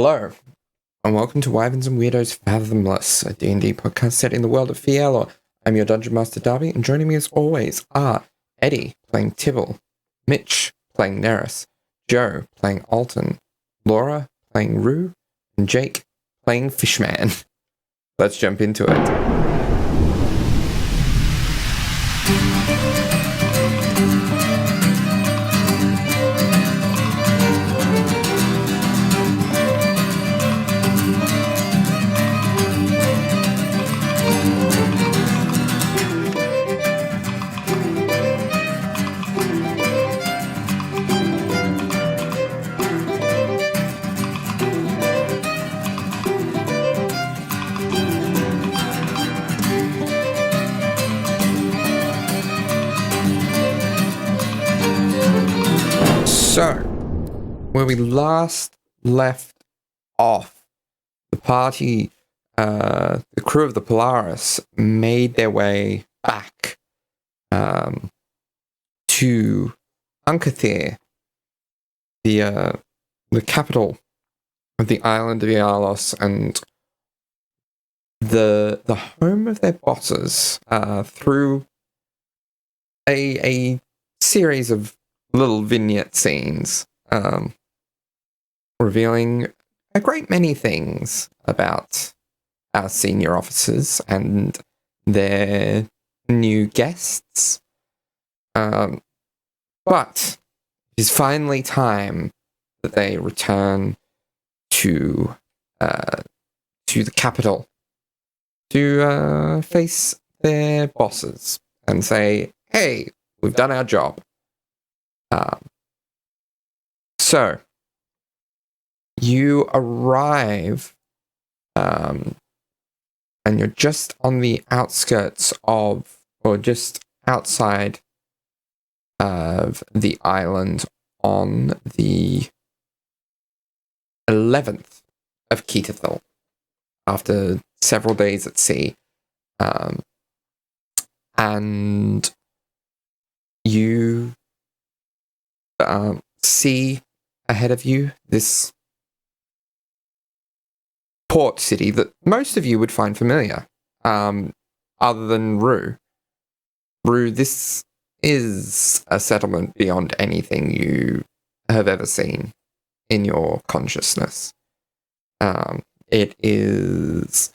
Hello, and welcome to Wyverns and Weirdos Fathomless, a D&D podcast set in the world of Fierlor. I'm your Dungeon Master Darby, and joining me as always are Eddie playing Tibble, Mitch playing 𝗖𝗔𝗦𝗧, Joe playing 𝗖𝗔𝗦𝗧, Laura playing 𝗔𝗏, and Jake playing Fishman. Let's jump into it. So, where we last left off, the party, the crew of the Polaris made their way back to Ancathair, the capital of the island of 𝗖𝗔𝗦𝗧, and the home of their bosses, through a series of little vignette scenes, revealing a great many things about our senior officers and their new guests. But it is finally time that they return to the capital to face their bosses and say, "Hey, we've done our job." So you arrive, and you're just on the outskirts of, or just outside of the island on the 11th of 𝗖𝗔𝗦𝗧, after several days at sea. And you see ahead of you this port city that most of you would find familiar, other than 𝗏. 𝗏, this is a settlement beyond anything you have ever seen in your consciousness. It is...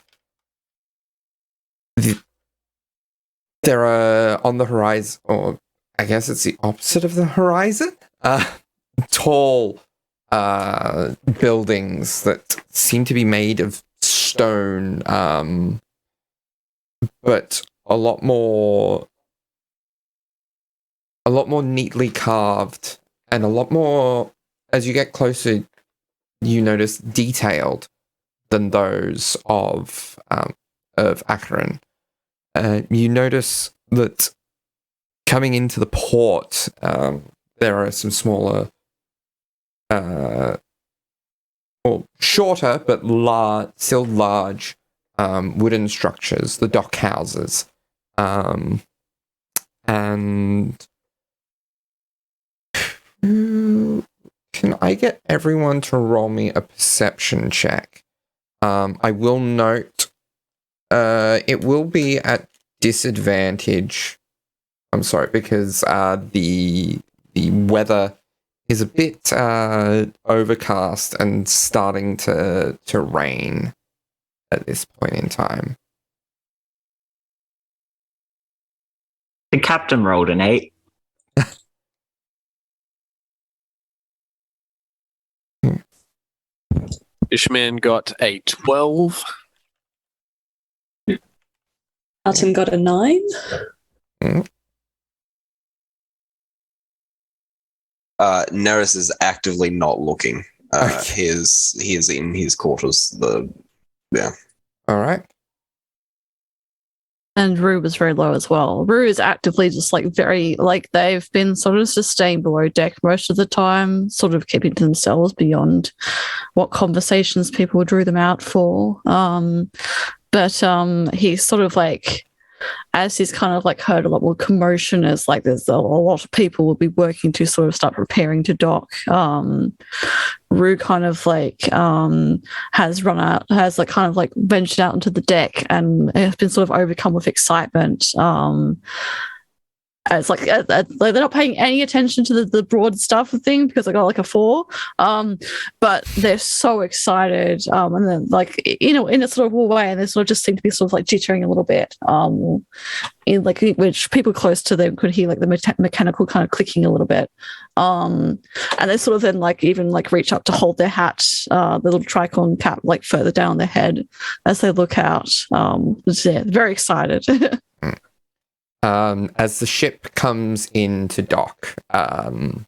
There are on the horizon, or I guess it's the opposite of the horizon, tall buildings that seem to be made of stone, but a lot more neatly carved, and a lot more, as you get closer, you notice, detailed than those of Acheron. You notice that coming into the port, there are some smaller, or shorter but still large wooden structures, the dock houses. And can I get everyone to roll me a perception check? I will note it will be at disadvantage. I'm sorry, because the weather is a bit overcast and starting to rain at this point in time. The captain rolled an 8. Fishman got a 12. 𝗖𝗔𝗦𝗧 got a 9. 𝗖𝗔𝗦𝗧 is actively not looking. Okay. He is in his quarters. All right. And 𝗏 was very low as well. 𝗏 is actively just they've been sort of just staying below deck most of the time, sort of keeping to themselves beyond what conversations people drew them out for. But he's sort of as he's kind of like heard a lot more commotion, as like there's a lot of people will be working to sort of start preparing to dock. Rue kind of like has kind of like ventured out into the deck and has been sort of overcome with excitement. It's like they're not paying any attention to the broad stuff of thing because I got like a 4, but they're so excited, and then like in a sort of way, and they sort of just seem to be sort of like jittering a little bit, in like which people close to them could hear like the mechanical kind of clicking a little bit, and they sort of then like even like reach up to hold their hat, the little tricorn cap like further down their head as they look out. Yeah, very excited. As the ship comes into dock, the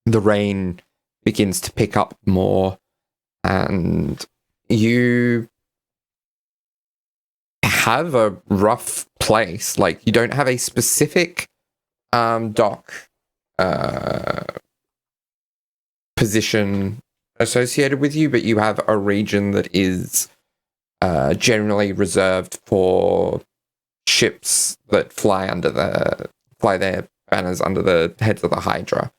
rain begins to pick up more, and you have a rough place. Like, you don't have a specific dock position associated with you, but you have a region that is generally reserved for ships that fly their banners under the heads of the Hydra,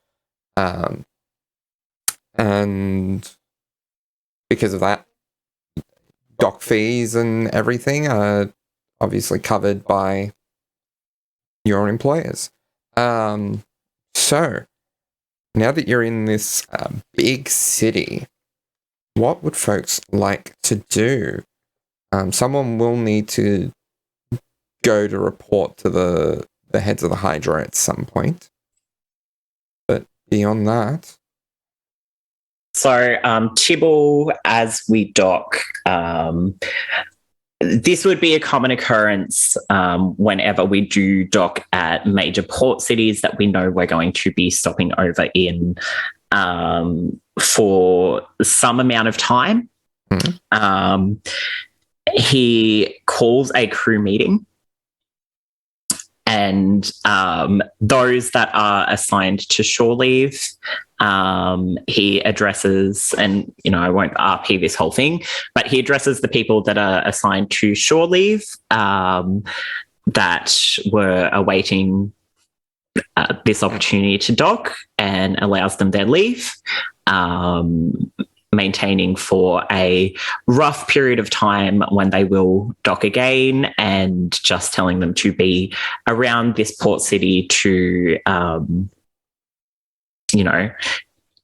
and because of that, dock fees and everything are obviously covered by your employers. So now that you're in this big city, what would folks like to do? Someone will need to go to report to the heads of the Hydra at some point. But beyond that... So, Tibble, as we dock, this would be a common occurrence whenever we do dock at major port cities that we know we're going to be stopping over in for some amount of time. He calls a crew meeting, and those that are assigned to shore leave, he addresses, and, you know, I won't RP this whole thing, but he addresses the people that are assigned to shore leave that were awaiting this opportunity to dock, and allows them their leave, maintaining for a rough period of time when they will dock again, and just telling them to be around this port city to,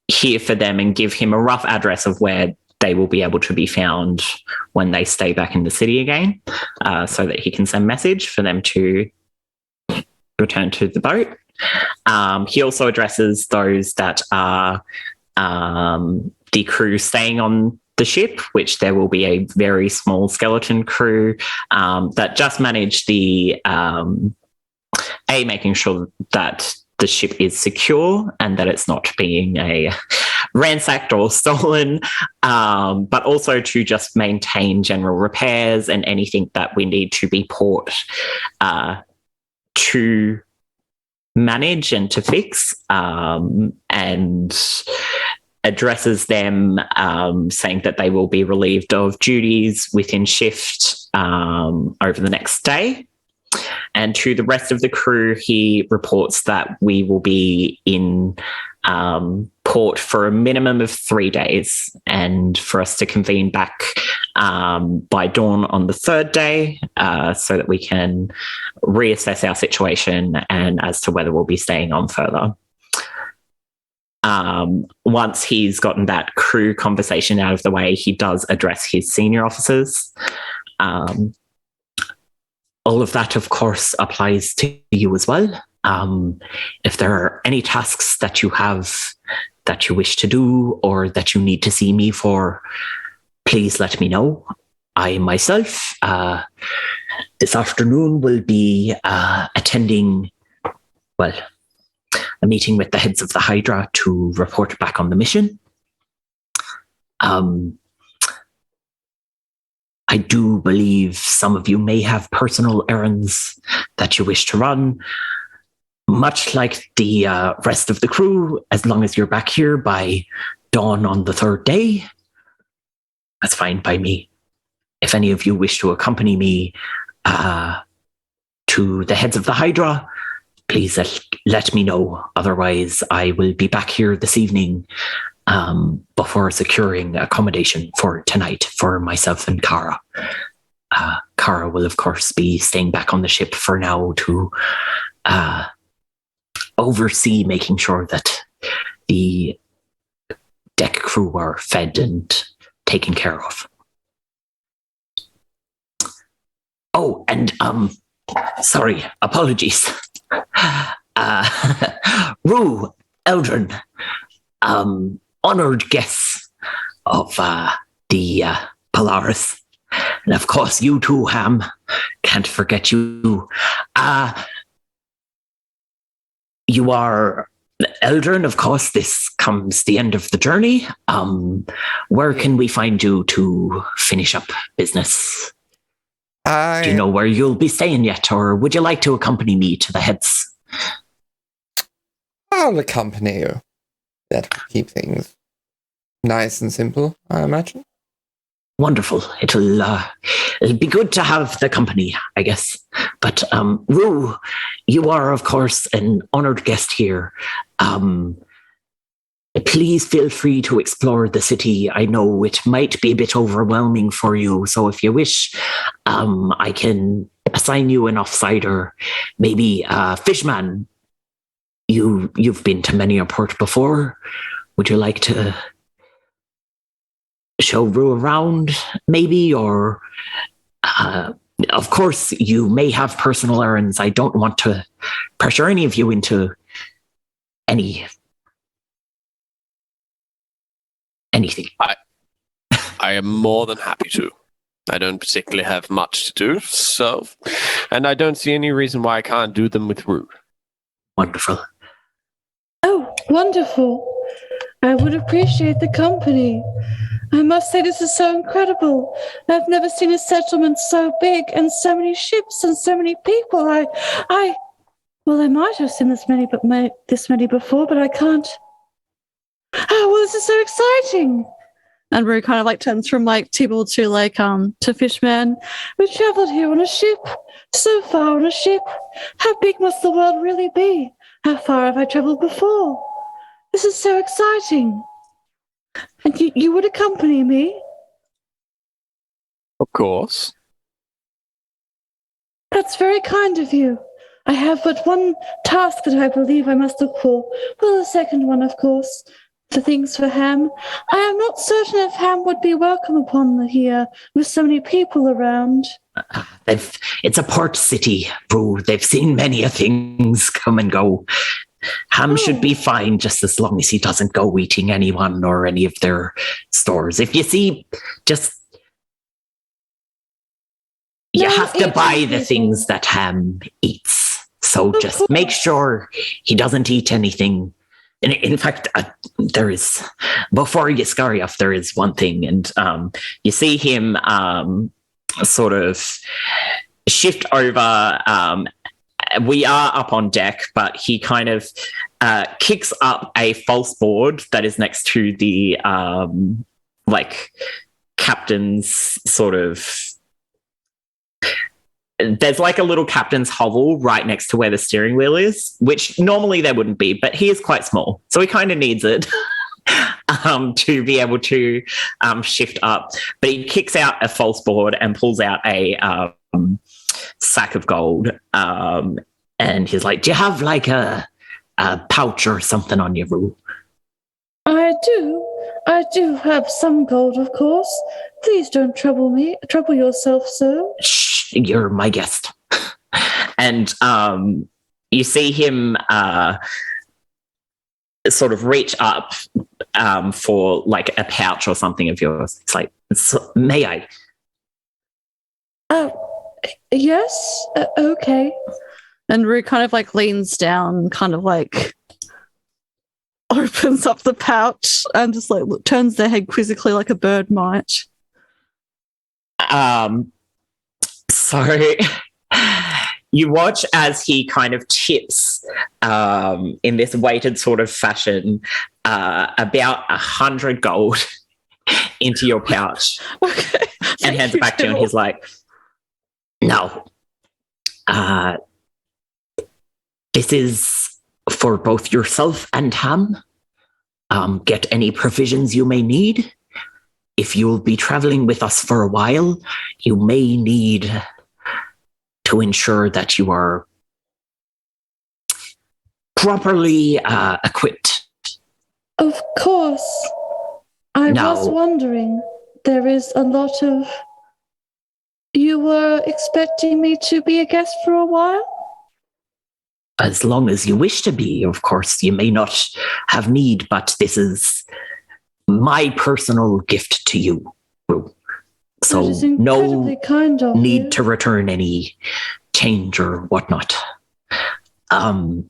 hear for them and give him a rough address of where they will be able to be found when they stay back in the city again, so that he can send message for them to return to the boat. He also addresses those that are the crew staying on the ship, which there will be a very small skeleton crew that just manage the making sure that the ship is secure and that it's not being ransacked or stolen, but also to just maintain general repairs and anything that we need to be port to manage and to fix, and addresses them, saying that they will be relieved of duties within shift over the next day. And to the rest of the crew, he reports that we will be in port for a minimum of 3 days, and for us to convene back by dawn on the 3rd day, so that we can reassess our situation and as to whether we'll be staying on further. Once he's gotten that crew conversation out of the way, he does address his senior officers. All of that, of course, applies to you as well. If there are any tasks that you have that you wish to do or that you need to see me for, please let me know. I myself, this afternoon, will be attending, a meeting with the heads of the Hydra to report back on the mission. I do believe some of you may have personal errands that you wish to run, much like the rest of the crew. As long as you're back here by dawn on the 3rd day, that's fine by me. If any of you wish to accompany me to the heads of the Hydra, please let me know. Otherwise, I will be back here this evening before securing accommodation for tonight for myself and Kara. Kara will, of course, be staying back on the ship for now to oversee making sure that the deck crew are fed and taken care of. Oh, and sorry, apologies. Rue, Eldrin, honored guests of the Polaris. And of course, you too, Ham. Can't forget you. You are Eldrin, of course. This comes the end of the journey. Where can we find you to finish up business? Do you know where you'll be staying yet, or would you like to accompany me to the heads? I'll accompany you. That will keep things nice and simple, I imagine. Wonderful. It'll be good to have the company, I guess. But Rue, you are, of course, an honored guest here. Please feel free to explore the city. I know it might be a bit overwhelming for you, so if you wish, I can assign you an offsider. Maybe Fishman. You've been to many a port before. Would you like to show Rue around, maybe? Or, of course, you may have personal errands. I don't want to pressure any of you into anything. I am more than happy to. I don't particularly have much to do, so, and I don't see any reason why I can't do them with Rue. Wonderful. Oh, wonderful. I would appreciate the company. I must say this is so incredible. I've never seen a settlement so big and so many ships and so many people. I might have seen this many before, but I can't. Oh, well, this is so exciting. And Rue kind of like turns from like Tibble to like to Fishman. We traveled here on a ship, so far on a ship. How big must the world really be? How far have I traveled before? This is so exciting. And you would accompany me? Of course. That's very kind of you. I have but one task that I believe I must look for. Well, the second one, of course. The things for Ham. I am not certain if Ham would be welcome upon here with so many people around. It's a port city, Rue. They've seen many a things come and go. Ham should be fine just as long as he doesn't go eating anyone or any of their stores. If you see, you have to buy the things that Ham eats. So just make sure he doesn't eat anything. In fact, before you scurry off, there is one thing, and you see him sort of shift over. We are up on deck, but he kind of kicks up a false board that is next to the captain's sort of. There's like a little captain's hovel right next to where the steering wheel is, which normally there wouldn't be, but he is quite small. So he kind of needs it to be able to shift up. But he kicks out a false board and pulls out a sack of gold. And he's like, do you have like a pouch or something on your Rue? I do have some gold, of course. Please don't trouble yourself, sir. Shh, you're my guest. And you see him sort of reach up for like a pouch or something of yours. It's like, may I? Yes. Okay. And Rue kind of like leans down, kind of like opens up the pouch and just like turns their head quizzically like a bird might. So you watch as he kind of tips in this weighted sort of fashion about 100 gold into your pouch. Okay. And hands it back to you, and he's like, no, This is for both yourself and Ham. Get any provisions you may need. If you'll be traveling with us for a while, you may need to ensure that you are properly equipped. Of course. I Now- was wondering, there is a lot of... You were expecting me to be a guest for a while? As long as you wish to be, of course. You may not have need, but this is my personal gift to you. So That is no incredibly kind of you. need to return any change or whatnot. I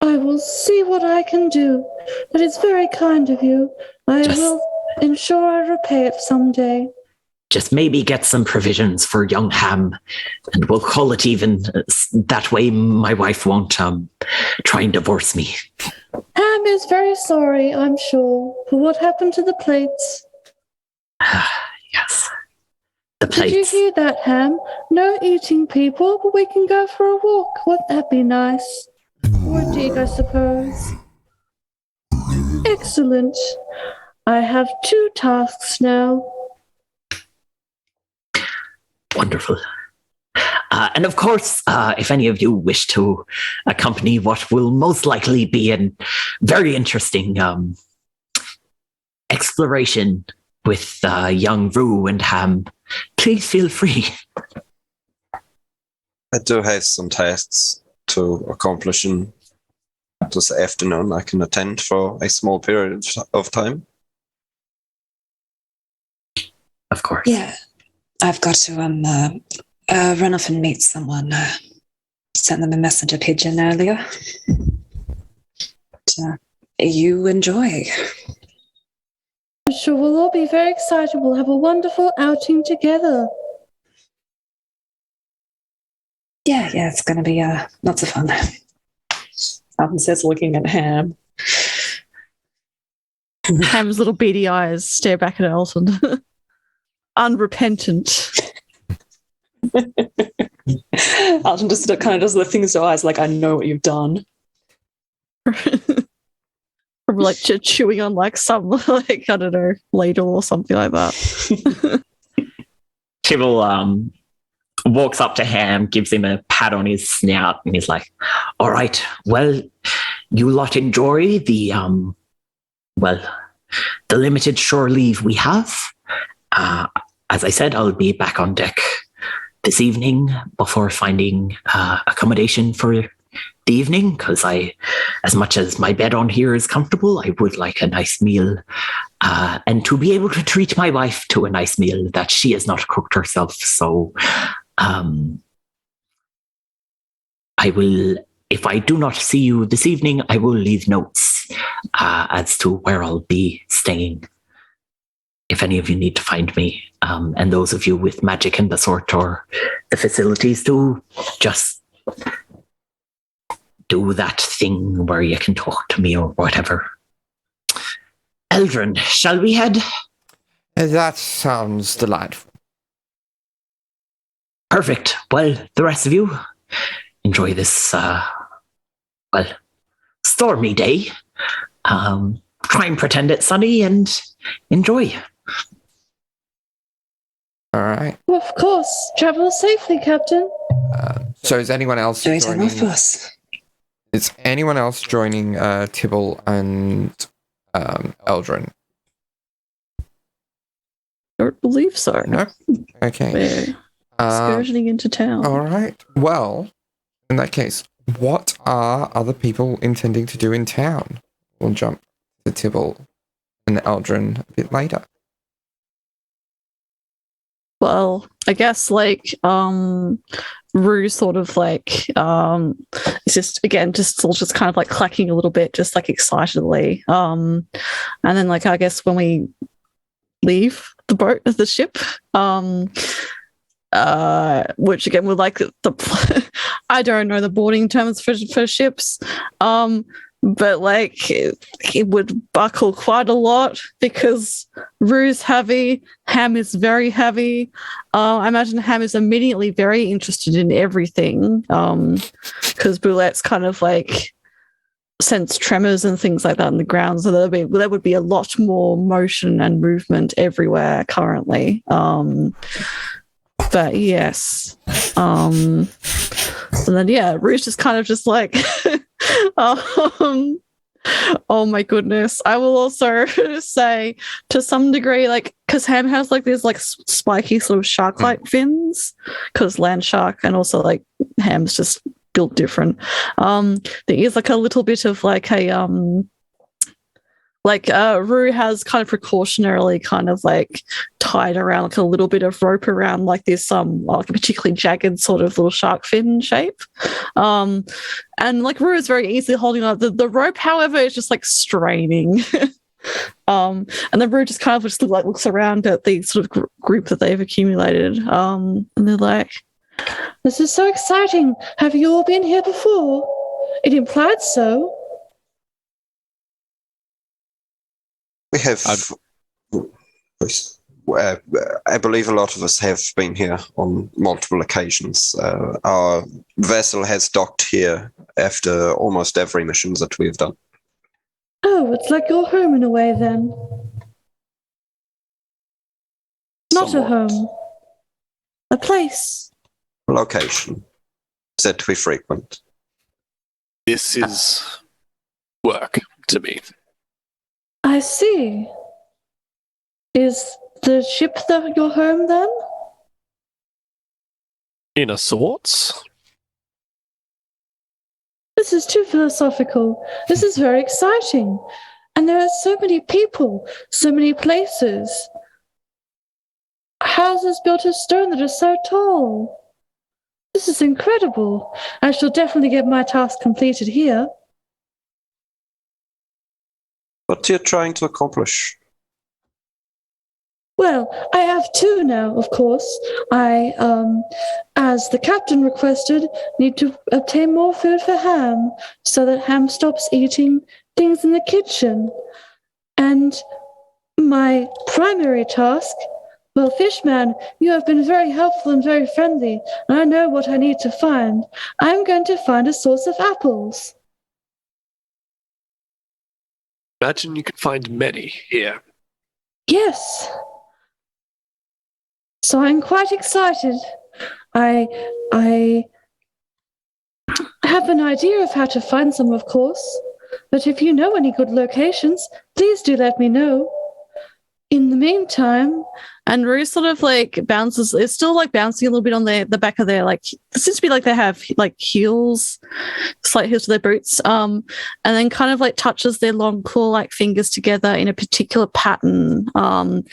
will see what I can do. That is very kind of you. I Just- will ensure I repay it someday. Just maybe get some provisions for young Ham, and we'll call it even. That way my wife won't try and divorce me. Ham is very sorry, I'm sure, for what happened to the plates. Yes. The Did you plates. hear that, Ham? No eating people, but we can go for a walk. Wouldn't that be nice? Or a dig, I suppose. Excellent. I have 2 tasks now. Wonderful. And of course, if any of you wish to accompany what will most likely be a very interesting exploration with young Rue and Ham, please feel free. I do have some tasks to accomplish in this afternoon. I can attend for a small period of time. Of course. Yeah. I've got to run off and meet someone. Sent them a messenger pigeon earlier. But, you enjoy. I'm sure we'll all be very excited. We'll have a wonderful outing together. Yeah, it's going to be lots of fun. Alvin says, looking at Ham. Ham's little beady eyes stare back at Elton. Unrepentant. Alton just kind of does the things to eyes like, I know what you've done. Probably like chewing on like some, like, I don't know, ladle or something like that. Tibble walks up to Ham, gives him a pat on his snout, and he's like, all right, well, you lot enjoy the limited shore leave we have. As I said, I'll be back on deck this evening before finding accommodation for the evening, because as much as my bed on here is comfortable, I would like a nice meal, and to be able to treat my wife to a nice meal that she has not cooked herself. So I will, if I do not see you this evening, I will leave notes as to where I'll be staying, if any of you need to find me. And those of you with magic and the sort or the facilities to just do that thing where you can talk to me or whatever. Eldrin, shall we head? That sounds delightful. Perfect. Well, the rest of you, enjoy this, stormy day. Try and pretend it's sunny and enjoy. All right. Well, of course. Travel safely, Captain. So is anyone else Do it on joining? us. Is anyone else joining Tibble and Eldrin? Don't believe so. No? Okay. We're excursioning into town. All right. Well, in that case, what are other people intending to do in town? We'll jump to Tibble and Eldrin a bit later. Well, I guess like Rue sort of like it's just again just kind of like clacking a little bit, just like excitedly. And then like I guess when we leave the ship, which again would like the I don't know the boarding terms for ships. but like it would buckle quite a lot because Rue's heavy, Ham is very heavy. I imagine Ham is immediately very interested in everything because Boulette's kind of like sense tremors and things like that on the ground, so there would be a lot more motion and movement everywhere currently. But yes, and then Rue's just kind of just like oh my goodness. I will also say to some degree, like, because Ham has like these like spiky sort of shark-like fins, because land shark, and also like Ham's just built different. There is like a little bit of like a Rue has kind of precautionarily kind of like tied around like a little bit of rope around like this like a particularly jagged sort of little shark fin shape. And like Rue is very easily holding on. The rope, however, is just like straining. And then Rue just kind of just looks around at the sort of group that they've accumulated. And they're like, "This is so exciting. Have you all been here before? It implied so." We have, I believe a lot of us have been here on multiple occasions. Our vessel has docked here after almost every mission that we've done. Oh, it's like your home in a way then. Not a Somewhat. home. A place. Location that we frequent. This is work to me. I see. Is the ship your home then? In a sorts. This is too philosophical. This is very exciting. And there are so many people, so many places. Houses built of stone that are so tall. This is incredible. I shall definitely get my task completed here. What you're trying to accomplish? Well, I have two now, of course. I, as the captain requested, need to obtain more food for Ham, so that Ham stops eating things in the kitchen. And my primary task, well, Fishman, you have been very helpful and very friendly, and I know what I need to find. I'm going to find a source of apples. Imagine you could find many here. Yes. So I'm quite excited. I have an idea of how to find some, of course. But if you know any good locations, please do let me know. In the meantime, and Rue sort of like bounces, it's still like bouncing a little bit on the back of their, like, it seems to be like they have like heels, slight heels to their boots, and then kind of like touches their long claw-like fingers together in a particular pattern, and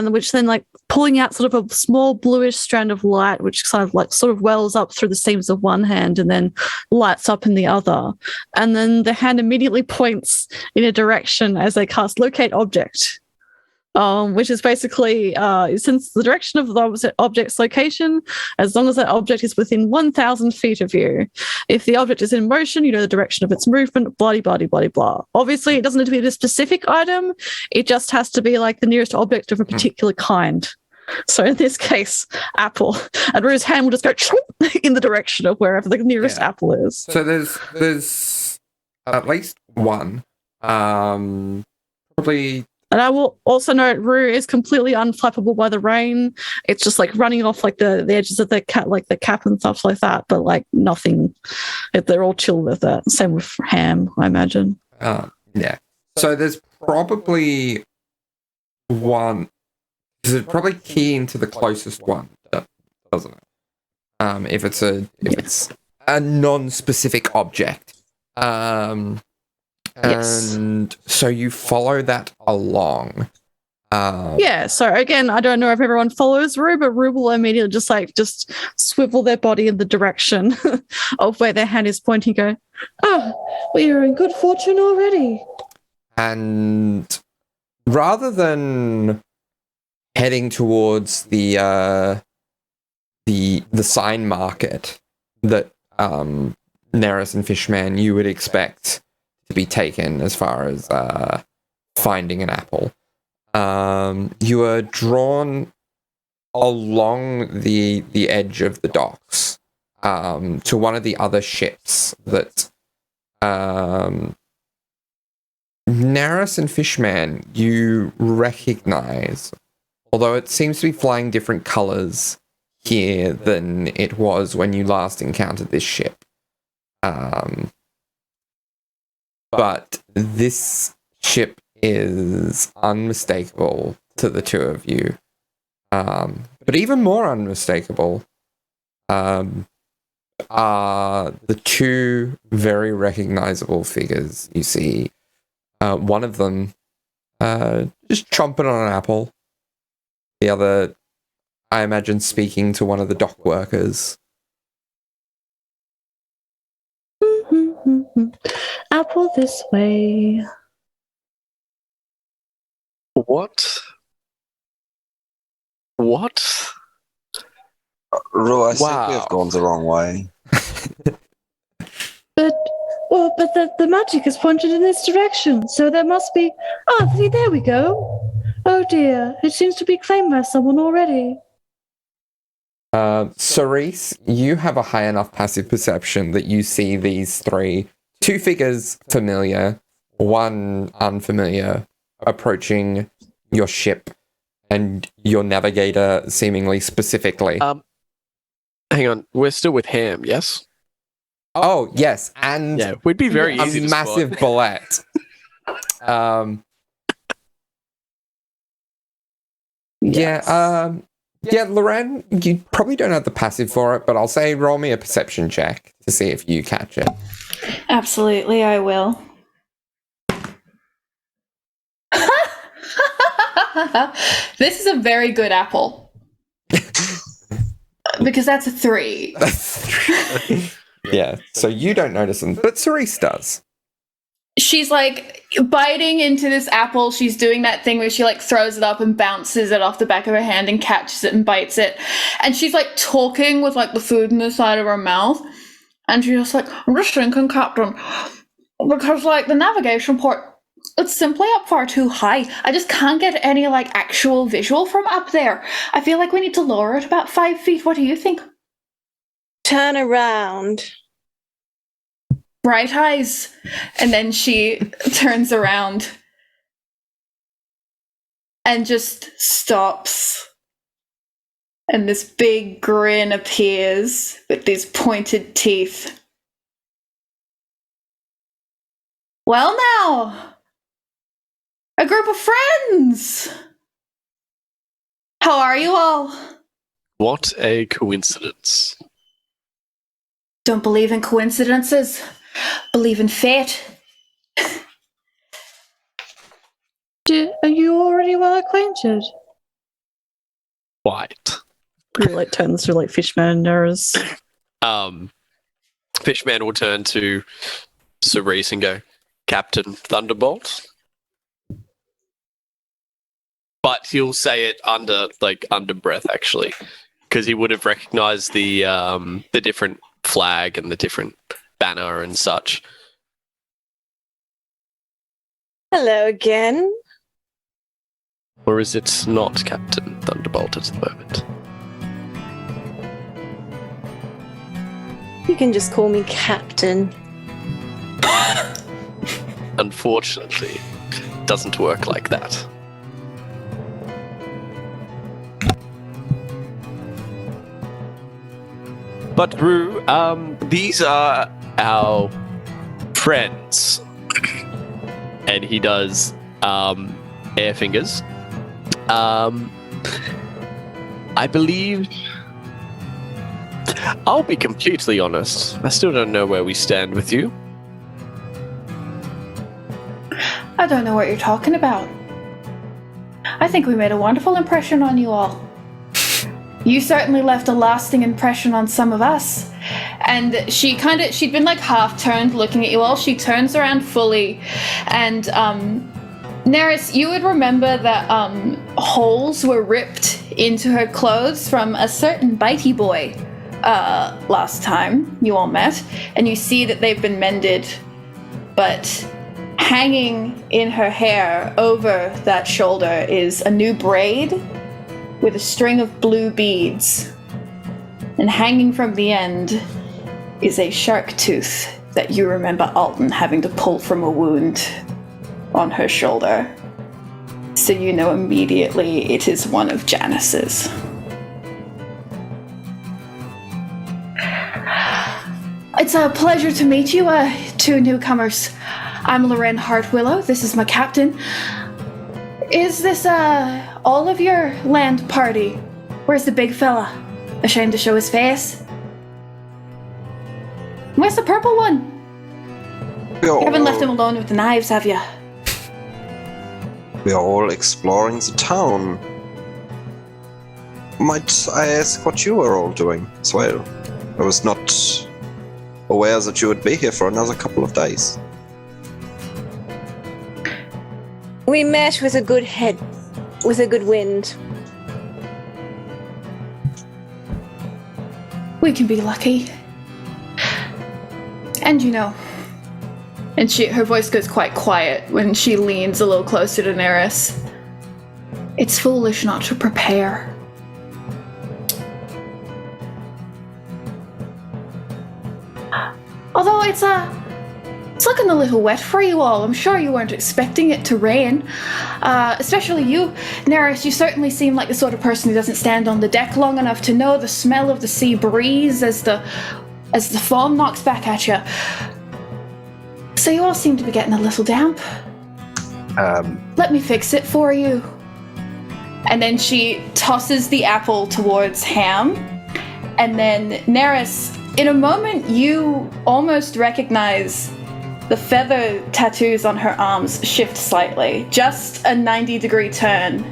which then like pulling out sort of a small bluish strand of light, which sort of wells up through the seams of one hand and then lights up in the other. And then the hand immediately points in a direction as they cast Locate Object. Which is basically, since the direction of the object's location, as long as that object is within 1,000 feet of you. If the object is in motion, you know the direction of its movement, blah, blah, blah, blah, blah. Obviously, it doesn't need to be a specific item. It just has to be like the nearest object of a particular kind. So in this case, apple. And Rue's hand will just go in the direction of wherever the nearest apple is. So there's at least one. Probably. And I will also note Rue is completely unflappable by the rain. It's just like running off like the edges of the cap and stuff like that, but like nothing. They're all chill with that. Same with Ham, I imagine. Yeah. So there's probably one. There's probably key into the closest one, doesn't it? If it's a non-specific object. Yes. And so you follow that along. So again, I don't know if everyone follows Rue, but Rue will immediately just swivel their body in the direction of where their hand is pointing, go, we are in good fortune already. And rather than heading towards the sign market that Neris and Fishman, you would expect to be taken as far as finding an apple. You are drawn along the edge of the docks to one of the other ships that Neris and Fishman you recognize, although it seems to be flying different colors here than it was when you last encountered this ship. But this ship is unmistakable to the two of you. But even more unmistakable are the two very recognizable figures you see. One of them just chomping on an apple. The other, I imagine, speaking to one of the dock workers. Apple this way. What? Ru, I think we Wow. have gone the wrong way. But the magic is pointed in this direction, so there must be... Oh, see, there we go. Oh dear, it seems to be claimed by someone already. Cerise, you have a high enough passive perception that you see these two figures familiar, one unfamiliar, approaching your ship and your navigator seemingly specifically. Hang on, we're still with Ham, yes? Oh, yes, and Yeah, we'd be very a easy to massive spot. bullet. Yeah, Loren, you probably don't have the passive for it, but I'll say roll me a perception check to see if you catch it. Absolutely, I will. This is a very good apple. Because that's a 3. Yeah, so you don't notice them, but Cerise does. She's like biting into this apple. She's doing that thing where she like throws it up and bounces it off the back of her hand and catches it and bites it. And she's like talking with like the food in the side of her mouth. And she's just like, I'm just thinking, Captain, because like the navigation port, it's simply up far too high. I just can't get any like actual visual from up there. I feel like we need to lower it about 5 feet. What do you think? Turn around. Bright eyes. And then she turns around and just stops. And this big grin appears with these pointed teeth. Well now, a group of friends. How are you all? What a coincidence. Don't believe in coincidences. Believe in fate. Are you already well acquainted? Quite. Really like turns to like Fishman and Neris. Fishman will turn to Cerise and go, Captain Thunderbolt. But he'll say it under breath, actually, because he would have recognized the different flag and the different banner and such. Hello again. Or is it not Captain Thunderbolt at the moment? You can just call me Captain. Unfortunately, it doesn't work like that. But Rue, these are our friends. And he does air fingers. I believe... I'll be completely honest. I still don't know where we stand with you. I don't know what you're talking about. I think we made a wonderful impression on you all. You certainly left a lasting impression on some of us. And she'd been like half turned looking at you all. She turns around fully. And Neris, you would remember that holes were ripped into her clothes from a certain bitey boy last time you all met, and you see that they've been mended, but hanging in her hair over that shoulder is a new braid with a string of blue beads, and hanging from the end is a shark tooth that you remember Alton having to pull from a wound on her shoulder. So you know immediately it is one of Janice's. It's a pleasure to meet you, two newcomers. I'm Loren Hartwillow. This is my captain. Is this, all of your land party? Where's the big fella? Ashamed to show his face? Where's the purple one? You haven't left him alone with the knives, have you? We are all exploring the town. Might I ask what you are all doing as well? I was not aware that you would be here for another couple of days. We met with a good head, with a good wind. We can be lucky. And you know, and her voice goes quite quiet when she leans a little closer to Neris. It's foolish not to prepare. Although it's looking a little wet for you all. I'm sure you weren't expecting it to rain. Especially you, Neris. You certainly seem like the sort of person who doesn't stand on the deck long enough to know the smell of the sea breeze as the foam knocks back at you. So you all seem to be getting a little damp. Let me fix it for you. And then she tosses the apple towards Ham. And then Neris, in a moment, you almost recognize the feather tattoos on her arms shift slightly. Just a 90-degree turn.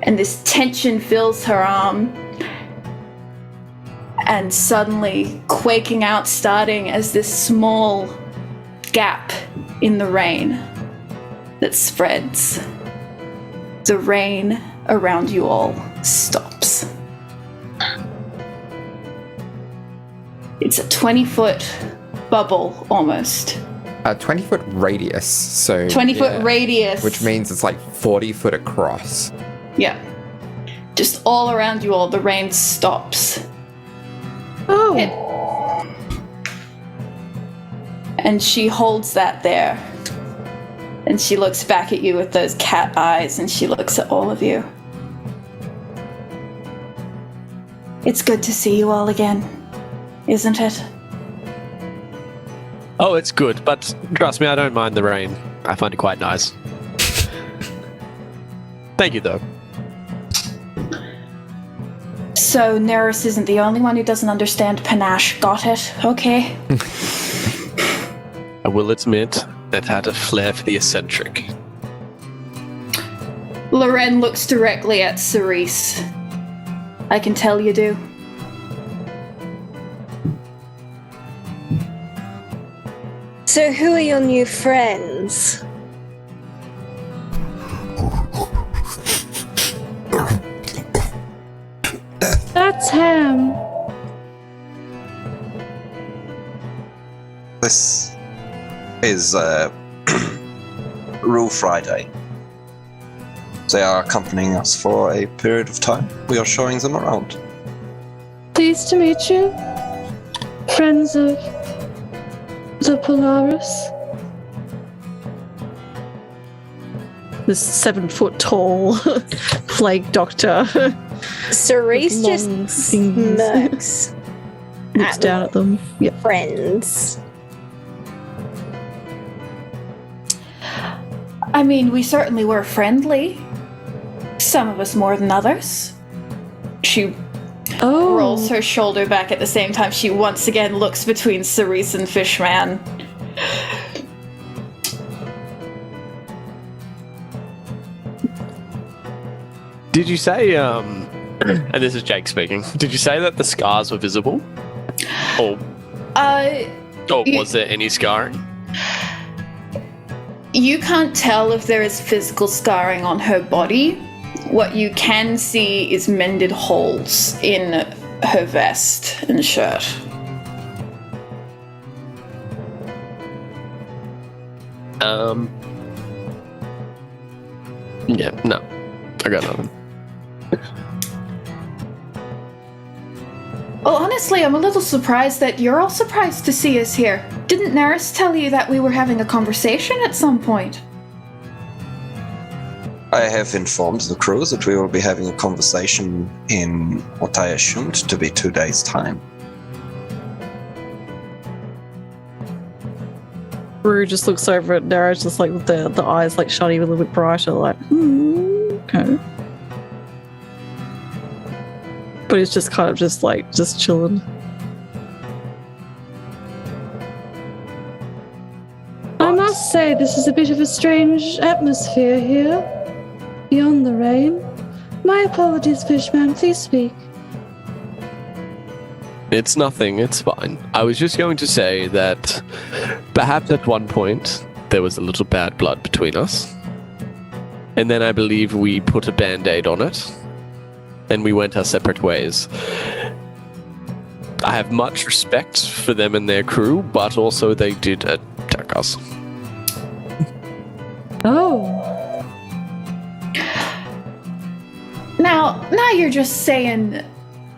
And this tension fills her arm. And suddenly, quaking out, starting as this small gap in the rain that spreads. The rain around you all stops. It's a 20-foot bubble, almost. A 20-foot radius, so... 20-foot radius. Which means it's like 40 foot across. Yeah. Just all around you all, the rain stops. Oh. And she holds that there. And she looks back at you with those cat eyes, and she looks at all of you. It's good to see you all again, isn't it? Oh, it's good, but trust me, I don't mind the rain. I find it quite nice. Thank you, though. So Neris isn't the only one who doesn't understand panache. Got it? Okay. I will admit that had a flair for the eccentric. Loren looks directly at Cerise. I can tell you do. So who are your new friends? That's Ham. This is Rule Friday. They are accompanying us for a period of time. We are showing them around. Pleased to meet you. Friends of the Polaris. This 7-foot tall plague doctor Cerise Long just fingers. smirks. looks down at them. Yep. Friends. I mean, we certainly were friendly. Some of us more than others. She rolls her shoulder back at the same time. She once again looks between Cerise and Fishman. Did you say, and this is Jake speaking, did you say that the scars were visible? Or was there any scarring? You can't tell if there is physical scarring on her body. What you can see is mended holes in her vest and shirt. Yeah, no. I got nothing. Well, honestly, I'm a little surprised that you're all surprised to see us here. Didn't 𝗖𝗔𝗦𝗧 tell you that we were having a conversation at some point? I have informed the crew that we will be having a conversation in what I assumed to be 2 days' time. Rue just looks over at 𝗖𝗧𝗧, just like with the eyes like shining a little bit brighter, like, okay. But he's just kind of just chilling. I must say, this is a bit of a strange atmosphere here, beyond the rain. My apologies, Fishman, please speak. It's nothing, it's fine. I was just going to say that perhaps at one point there was a little bad blood between us. And then I believe we put a band-aid on it. And we went our separate ways. I have much respect for them and their crew, but also they did attack us. Oh. Now you're just saying,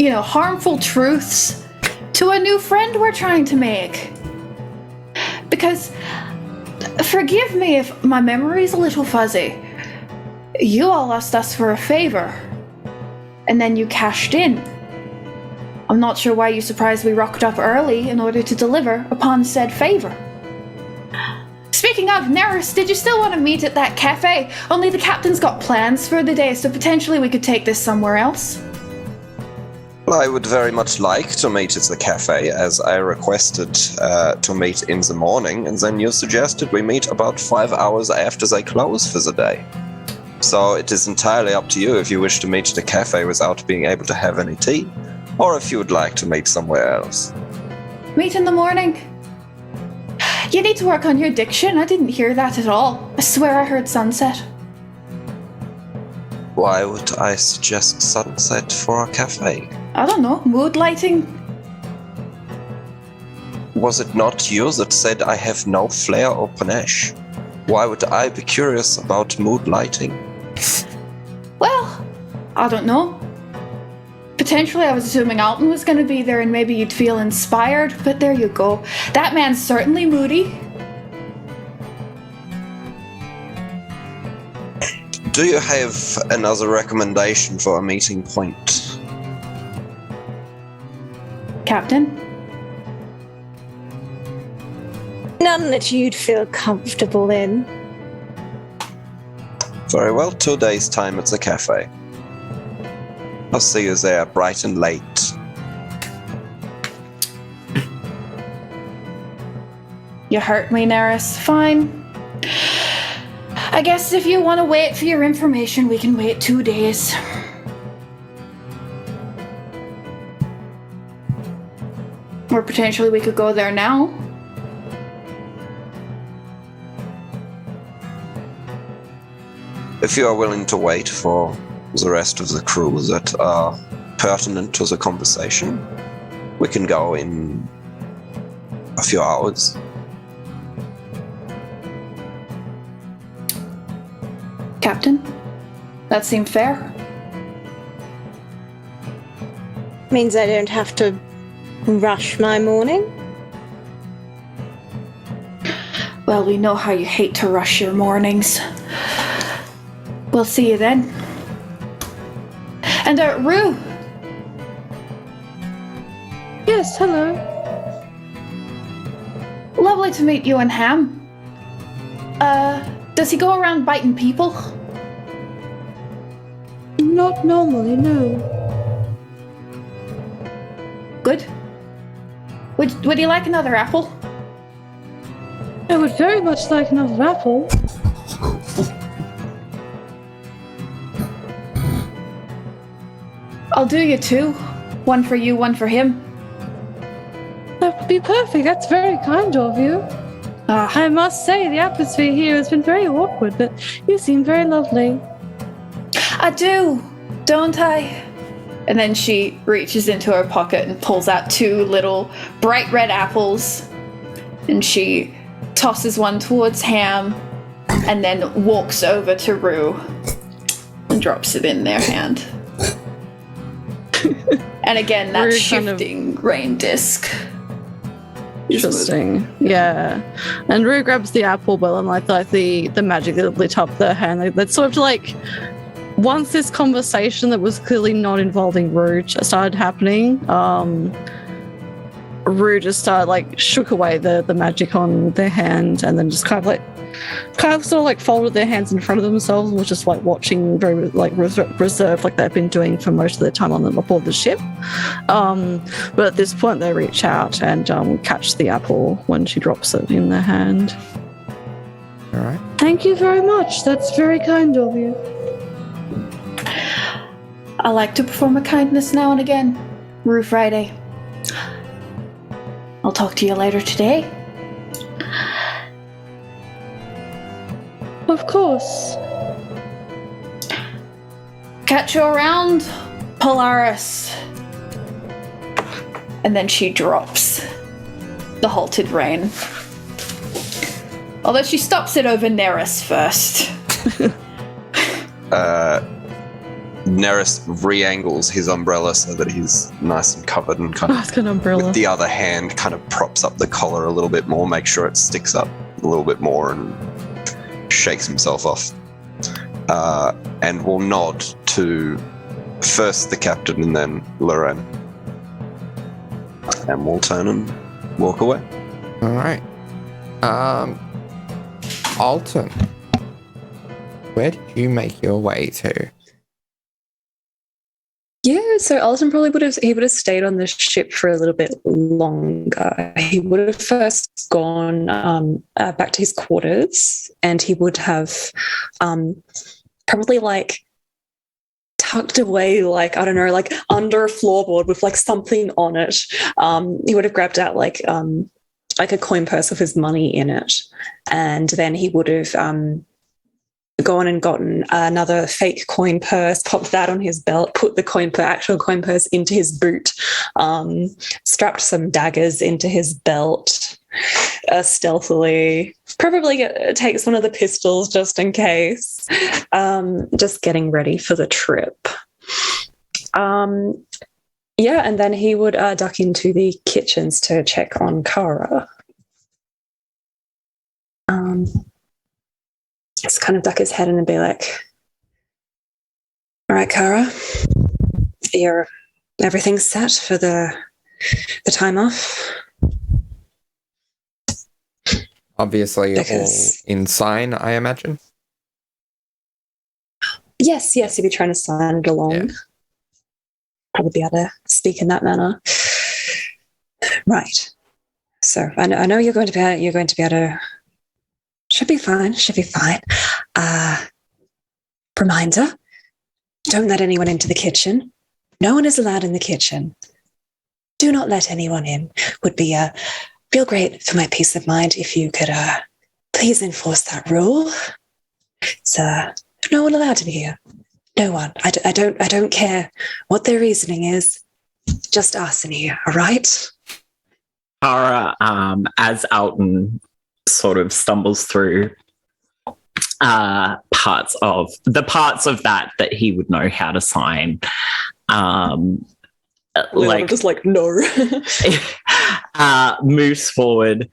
harmful truths to a new friend we're trying to make. Because, forgive me if my memory's a little fuzzy, you all asked us for a favor, and then you cashed in. I'm not sure why you surprised we rocked up early in order to deliver upon said favor. Speaking of, 𝗖𝗔𝗦𝗧, did you still want to meet at that cafe? Only the captain's got plans for the day, so potentially we could take this somewhere else. Well, I would very much like to meet at the cafe, as I requested to meet in the morning, and then you suggested we meet about 5 hours after they close for the day. So it is entirely up to you if you wish to meet at a cafe without being able to have any tea, or if you would like to meet somewhere else. Meet in the morning. You need to work on your diction. I didn't hear that at all. I swear I heard sunset. Why would I suggest sunset for a cafe? I don't know, mood lighting? Was it not you that said I have no flair or panache? Why would I be curious about mood lighting? Well, I don't know. Potentially I was assuming Alton was going to be there and maybe you'd feel inspired, but there you go. That man's certainly moody. Do you have another recommendation for a meeting point? Captain? None that you'd feel comfortable in. Very well, 2 days' time at the cafe. I'll see you there bright and late. You hurt me, 𝗖𝗧𝗧. Fine. I guess if you want to wait for your information, we can wait 2 days. Or potentially we could go there now. If you are willing to wait for the rest of the crew that are pertinent to the conversation, we can go in a few hours. Captain? That seem fair? Means I don't have to rush my morning. Well, we know how you hate to rush your mornings. We'll see you then. And Rue! Yes, hello. Lovely to meet you and Ham. Does he go around biting people? Not normally, no. Good. Would you like another apple? I would very much like another apple. I'll do you two. One for you, one for him. That would be perfect. That's very kind of you. I must say, the atmosphere here has been very awkward, but you seem very lovely. I do, don't I? And then she reaches into her pocket and pulls out 2 little bright red apples. And she tosses one towards Ham and then walks over to Rue and drops it in their hand. And again, that Rue shifting rain disc. Interesting. Yeah. And Rue grabs the apple, but then like the magic that lit up the hand, that's sort of like once this conversation that was clearly not involving Rue started happening, Rue just started like shook away the magic on their hand and then just kind of sort of like folded their hands in front of themselves and was just like watching very like reserved like they've been doing for most of their time aboard the ship. But at this point they reach out and catch the apple when she drops it in their hand. All right. Thank you very much. That's very kind of you. I like to perform a kindness now and again. Rue Friday. I'll talk to you later today. Of course. Catch you around, Polaris. And then she drops the halted rain. Although she stops it over Neris first. Neris re-angles his umbrella so that he's nice and covered and kind of, it's got an umbrella. with the other hand, kind of props up the collar a little bit more, make sure it sticks up a little bit more, and shakes himself off. And will nod to first the captain and then Lorraine. And we'll turn and walk away. All right. Alton, where did you make your way to? Yeah, so Alton probably would have stayed on the ship for a little bit longer. He would have first gone back to his quarters, and he would have probably like tucked away, like, I don't know, like under a floorboard with like something on it. He would have grabbed out like a coin purse with his money in it, and then he would have gone and gotten another fake coin purse, popped that on his belt, put the actual coin purse into his boot, strapped some daggers into his belt stealthily, probably takes one of the pistols just in case, just getting ready for the trip. Yeah, and then he would duck into the kitchens to check on Kara. Just kind of duck his head in and be like, all right, Kara, everything's set for the time off? Obviously, all in sign, I imagine. Yes, you'd be trying to sign it along. Yeah. Probably be able to speak in that manner. Right. So I know you're going to be able to. Should be fine. Reminder: don't let anyone into the kitchen. No one is allowed in the kitchen. Do not let anyone in. Would be real great for my peace of mind if you could please enforce that rule. It's no one allowed in here. No one. I don't care what their reasoning is. Just us in here. All right. Kara, as Alton sort of stumbles through parts of that he would know how to sign, like just like no, moves forward,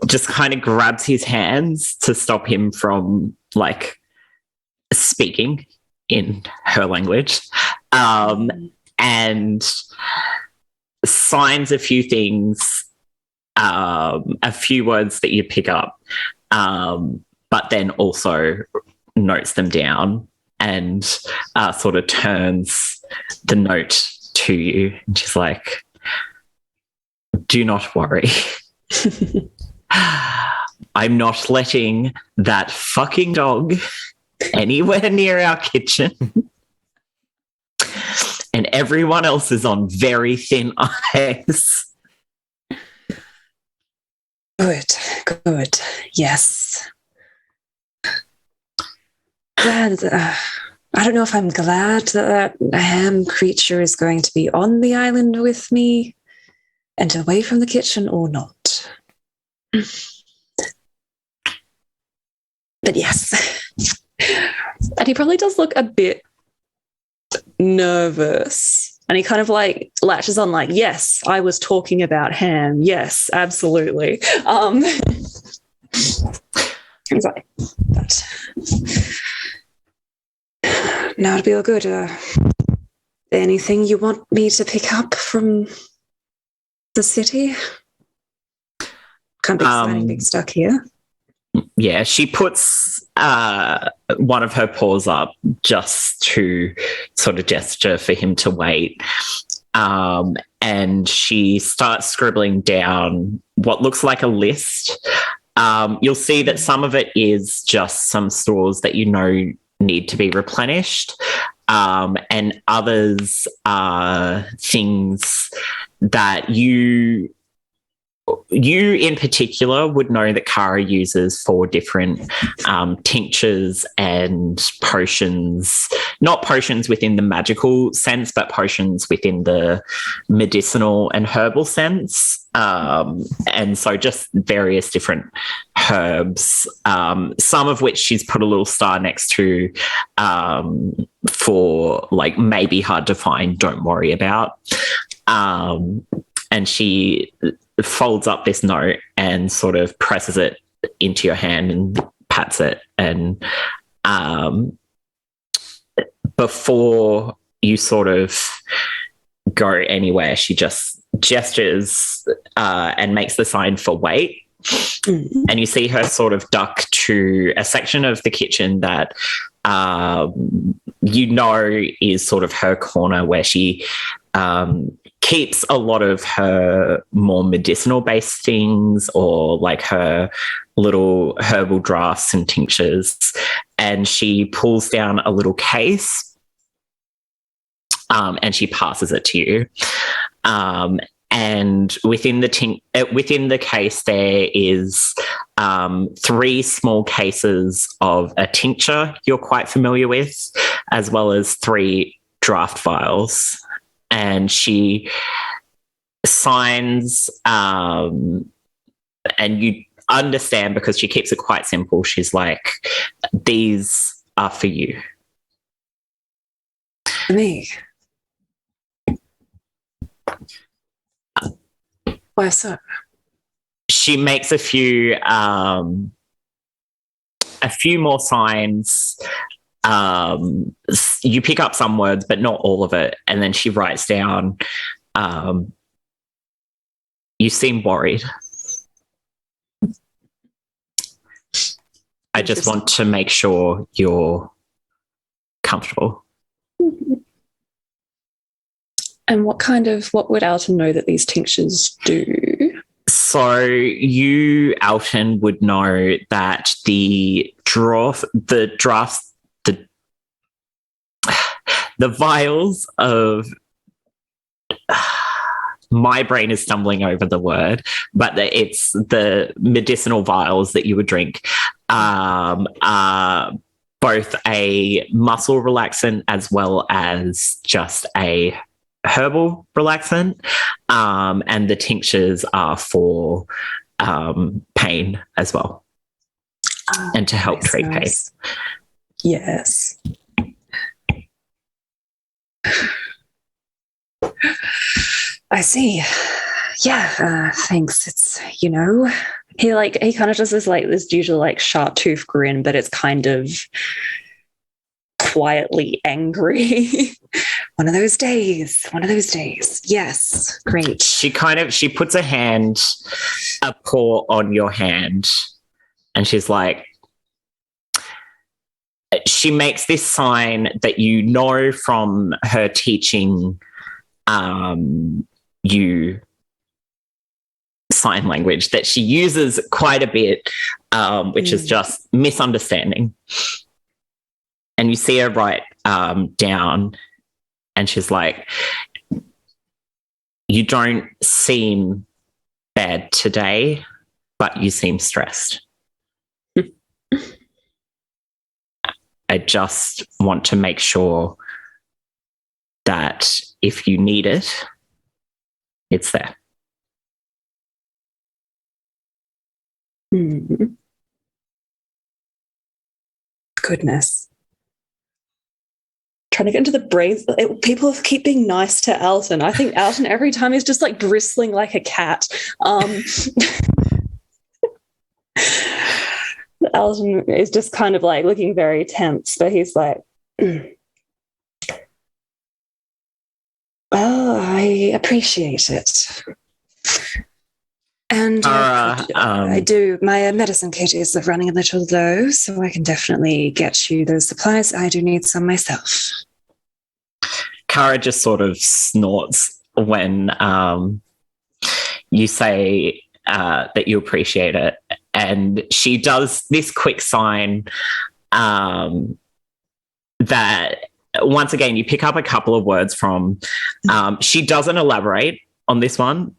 just kind of grabs his hands to stop him from like speaking in her language, and signs a few things. A few words that you pick up, but then also notes them down and sort of turns the note to you. And she's like, do not worry. I'm not letting that fucking dog anywhere near our kitchen. And everyone else is on very thin ice. Good. Yes. Glad. I don't know if I'm glad that ham creature is going to be on the island with me and away from the kitchen or not. But yes. And he probably does look a bit nervous. And he kind of like latches on like, yes, I was talking about ham. Yes, absolutely. He's like, but now it'd be all good. Anything you want me to pick up from the city? Can't be signing big stuck here. Yeah, she puts one of her paws up just to sort of gesture for him to wait. And she starts scribbling down what looks like a list. You'll see that some of it is just some stores that you know need to be replenished, and others are things that you in particular would know that Kara uses for different tinctures and potions, not potions within the magical sense, but potions within the medicinal and herbal sense. And so just various different herbs, some of which she's put a little star next to for like maybe hard to find, don't worry about. And she folds up this note and sort of presses it into your hand and pats it. And before you sort of go anywhere, she just gestures and makes the sign for wait. And you see her sort of duck to a section of the kitchen that you know is sort of her corner where she keeps a lot of her more medicinal-based things or like her little herbal drafts and tinctures. And she pulls down a little case and she passes it to you. And within the case, there is 3 small cases of a tincture you're quite familiar with, as well as 3 draft vials. And she signs, and you understand because she keeps it quite simple. She's like, these are for you. For me? Why so? She makes a few more signs. You pick up some words, but not all of it. And then she writes down, you seem worried. I just want to make sure you're comfortable. And what would Alton know that these tinctures do? So you, Alton, would know that the vials of my brain is stumbling over the word, but it's the medicinal vials that you would drink are both a muscle relaxant as well as just a herbal relaxant, and the tinctures are for pain as well, and to help treat pain. Yes. I see. Yeah, thanks. It's, he kind of does this usual sharp tooth grin, but it's kind of quietly angry. One of those days. Yes, great. She puts a paw on your hand, and she's like, she makes this sign that you know from her teaching you sign language that she uses quite a bit, which is just misunderstanding. And you see her write down, and she's like, you don't seem bad today, but you seem stressed. I just want to make sure that if you need it, it's there. Goodness. Trying to get into the brains. People keep being nice to Alton. I think Alton every time is just like bristling like a cat. Alton is just kind of like looking very tense, but he's like, oh, I appreciate it. And I do. My medicine kit is running a little low, so I can definitely get you those supplies. I do need some myself. Kara just sort of snorts when you say that you appreciate it. And she does this quick sign that, once again, you pick up a couple of words from. She doesn't elaborate on this one.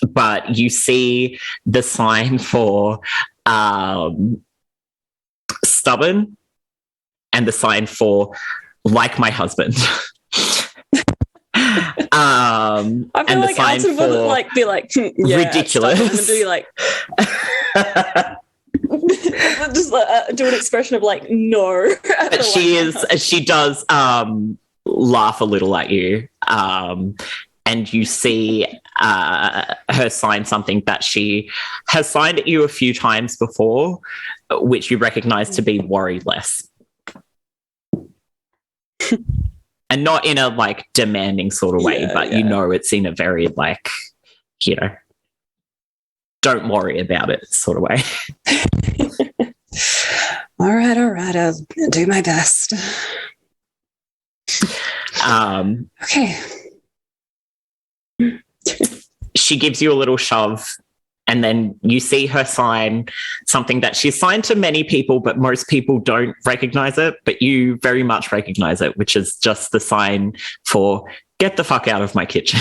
But you see the sign for stubborn and the sign for like my husband. I feel like Alton wouldn't like be like yeah, ridiculous, and be like just do an expression of like no. But she does laugh a little at you. And you see her sign something that she has signed at you a few times before, which you recognize to be worry less. And not in a like demanding sort of way, but you know it's in a very like, you know, don't worry about it sort of way. All right, I'll do my best. Okay. She gives you a little shove, and then you see her sign something that she's signed to many people, but most people don't recognize it, but you very much recognize it, which is just the sign for get the fuck out of my kitchen.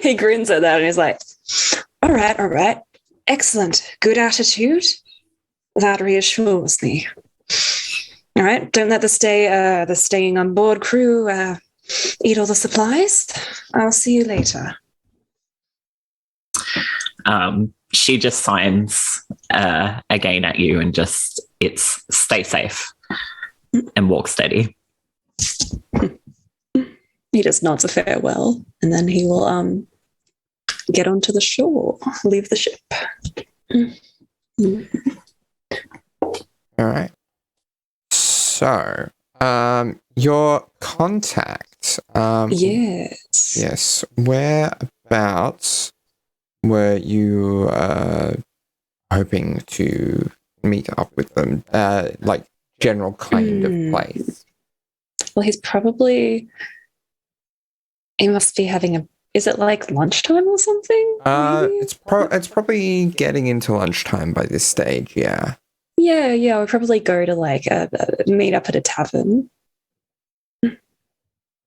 He grins at that and he's like, all right. Excellent. Good attitude. That reassures me. All right. Don't let the staying on board crew eat all the supplies. I'll see you later. She just signs again at you and just, it's stay safe and walk steady. He just nods a farewell, and then he will get onto the shore, leave the ship. All right. So, your contact. Yes. Yes. Whereabouts were you hoping to meet up with them? Like general kind of place. Well, he must be having is it like lunchtime or something? It's probably getting into lunchtime by this stage, yeah. Yeah, we'll probably go to like meet up at a tavern.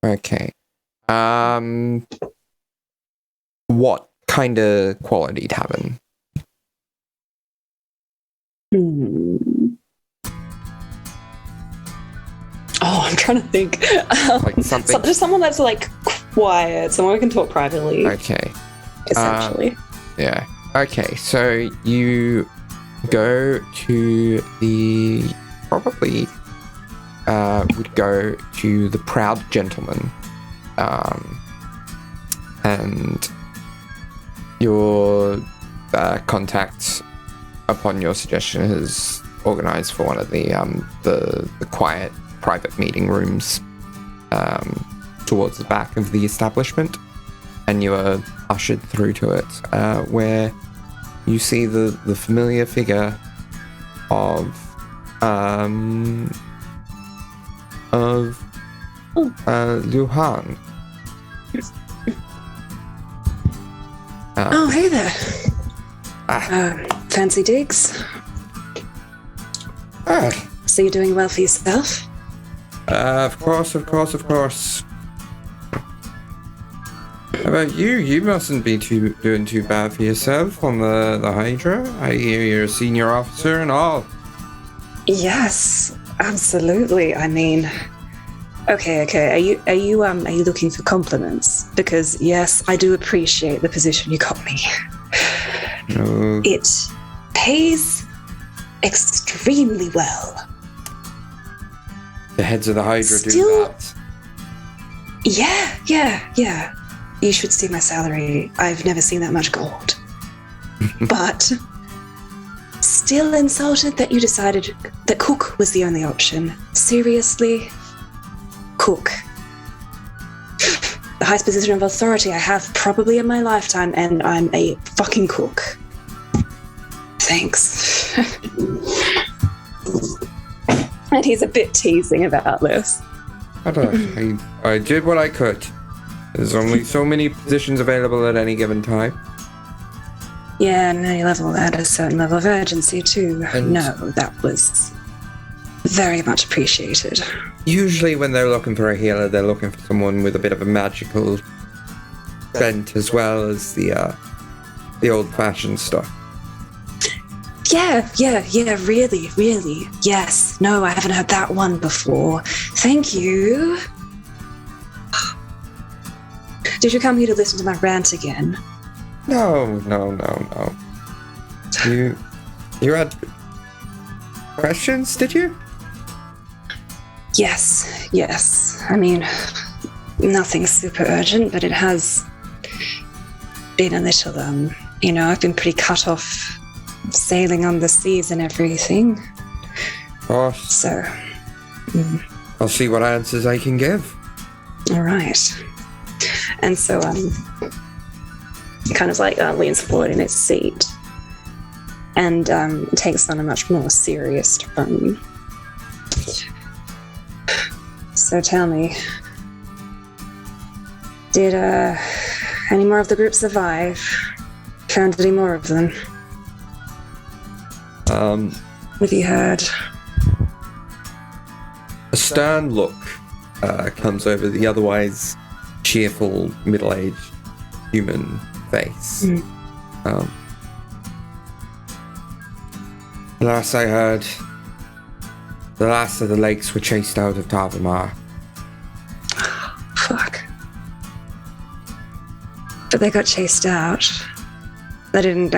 Okay. What kind of quality tavern? Oh, I'm trying to think. Like something. Just someone that's like quiet, someone we can talk privately. Okay. Essentially. Yeah. Okay, so you go to probably would go to the Proud Gentleman, and your contact, upon your suggestion, has organised for one of the quiet private meeting rooms towards the back of the establishment, and you are ushered through to it, where you see the familiar figure of Luhan. Oh, hey there. Fancy digs? So you're doing well for yourself? Of course. How about you? You mustn't be doing too bad for yourself on the Hydra. I hear you're a senior officer and all. Yes, absolutely. I mean, okay. Are you looking for compliments? Because yes, I do appreciate the position you got me. No. It pays extremely well. The heads of the Hydra do Still- that. Yeah. You should see my salary. I've never seen that much gold. But still insulted that you decided that cook was the only option. Seriously? Cook. The highest position of authority I have probably in my lifetime, and I'm a fucking cook. Thanks. And he's a bit teasing about this. I did what I could. There's only so many positions available at any given time. Yeah, and any level at a certain level of urgency too. And- No, that was very much appreciated. Usually when they're looking for a healer, they're looking for someone with a bit of a magical bent as well as the old-fashioned stuff. Yeah, really. Yes. No, I haven't heard that one before. Thank you. Did you come here to listen to my rant again? No. You had questions, did you? Yes. I mean, nothing super urgent, but it has been a little, I've been pretty cut off sailing on the seas and everything. Of course. So, I'll see what answers I can give. all right. And so, kind of like leans forward in its seat and takes on a much more serious tone. So tell me, did any more of the group survive? Found any more of them? What have you heard? A stern look comes over the otherwise cheerful, middle-aged human face. Last I heard, the last of the lakes were chased out of Fathomless. Fuck. But they got chased out. They didn't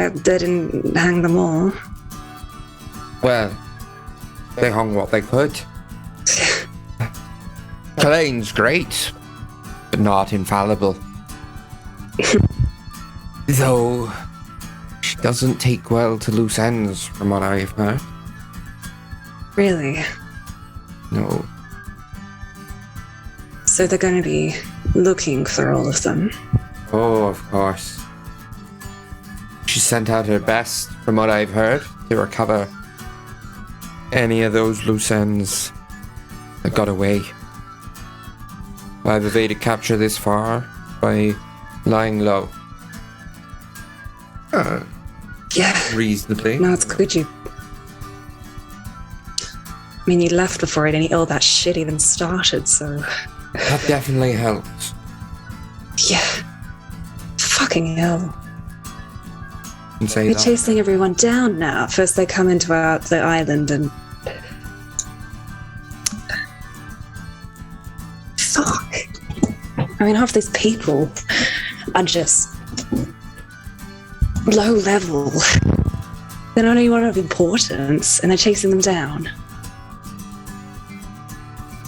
hang them all. Well, they hung what they could. 𝗖𝗔𝗦𝗧's great, but not infallible. Though, she doesn't take well to loose ends, from what I've heard. Really? No. So they're going to be looking for all of them. Oh, of course. She sent out her best, from what I've heard, to recover any of those loose ends that got away. I've evaded capture this far by lying low. Yeah. Reasonably. No, it's good you... I mean, you left before any all that shit even started, so... That definitely helps. Yeah. Fucking hell. And say They're that. chasing everyone down now. First they come into the island and... Fuck. I mean, half these people are just low level. They're not anyone of importance, and they're chasing them down.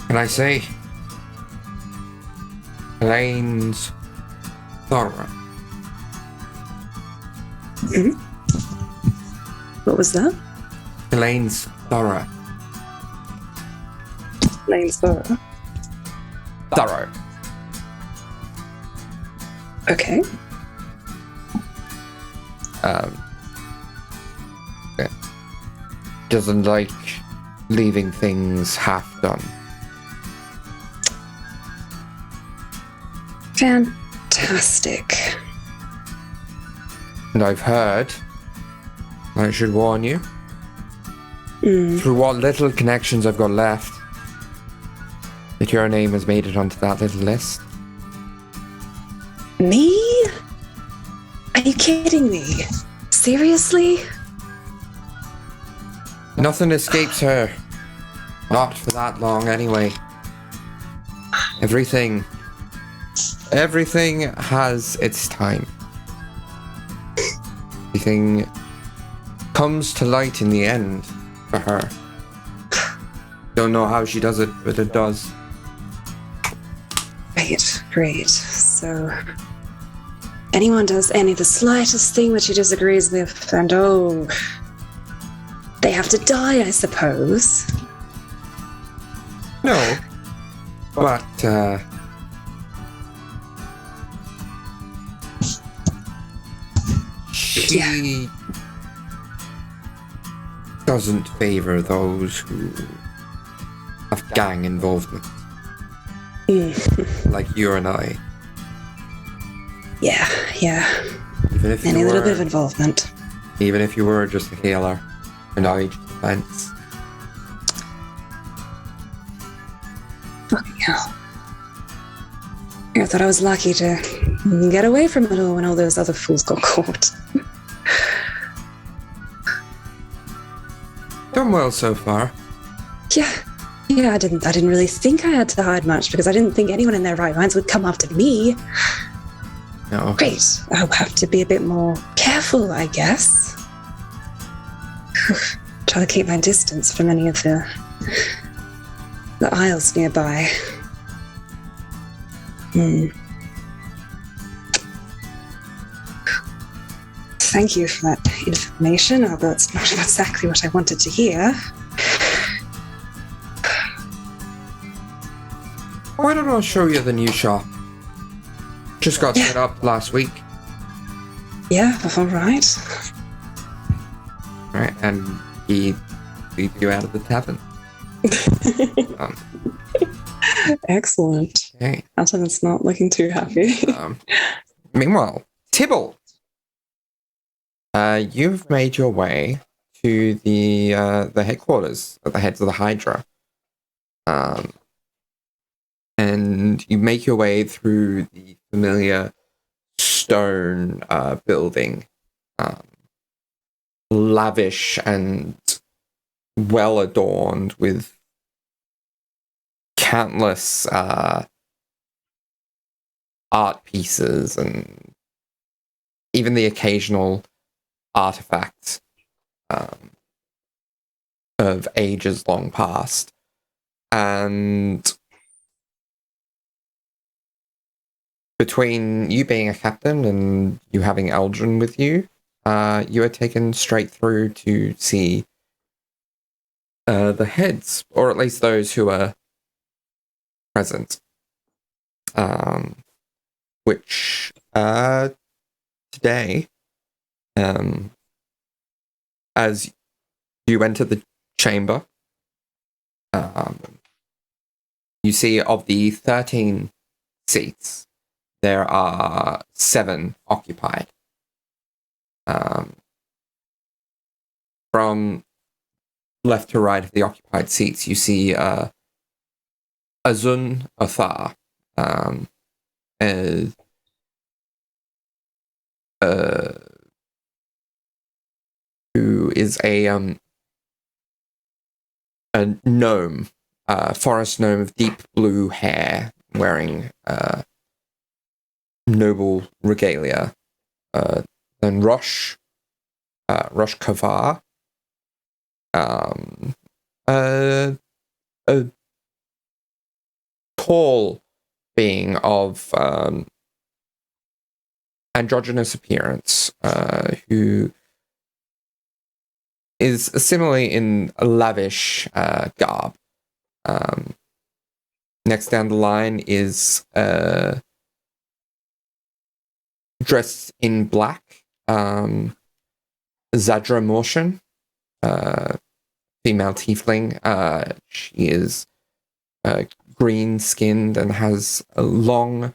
Can I say? 𝗖𝗔𝗦𝗧's thorough. What was that? 𝗖𝗔𝗦𝗧's thorough. Lanesborough. Thorough. Okay. Doesn't like leaving things half done. Fantastic. And I've heard, I should warn you, through what little connections I've got left, that your name has made it onto that little list. Me? Are you kidding me? Seriously? Nothing escapes her. Not for that long, anyway. Everything has its time. Everything comes to light in the end for her. Don't know how she does it, but it does. Great. So, anyone does the slightest thing that she disagrees with, and they have to die, I suppose. No, but she doesn't favor those who have gang involvement, like you and I. Yeah. Even if Any little bit of involvement. Even if you were just a healer, and I just defense. Fucking hell. I thought I was lucky to get away from it all when all those other fools got caught. Done well so far. Yeah, I didn't really think I had to hide much because I didn't think anyone in their right minds would come after me. No. Great. I'll have to be a bit more careful, I guess. Try to keep my distance from any of the isles nearby. Thank you for that information, although it's not exactly what I wanted to hear. Why don't I show you the new shop? Just got set up last week. Yeah, all right. Right, and he beat you out of the tavern. Excellent. Okay. Alton's not looking too happy. Meanwhile, Tibble, you've made your way to the headquarters at the heads of the Hydra, and you make your way through the familiar stone building, lavish and well adorned with countless art pieces and even the occasional artifact of ages long past. And between you being a captain and you having 𝗖𝗔𝗦𝗧 with you, you are taken straight through to see the heads, or at least those who are present. Which today, as you enter the chamber, you see of the 13 seats, there are 7 occupied. From left to right of the occupied seats, you see 𝗖𝗔𝗦𝗧, who is a gnome, forest gnome of deep blue hair, wearing noble regalia. Then Rosh Kavar, a tall being of androgynous appearance, who is similarly in a lavish garb. Next down the line is dressed in black, 𝗔𝗦𝗧, female tiefling. She is green-skinned and has long,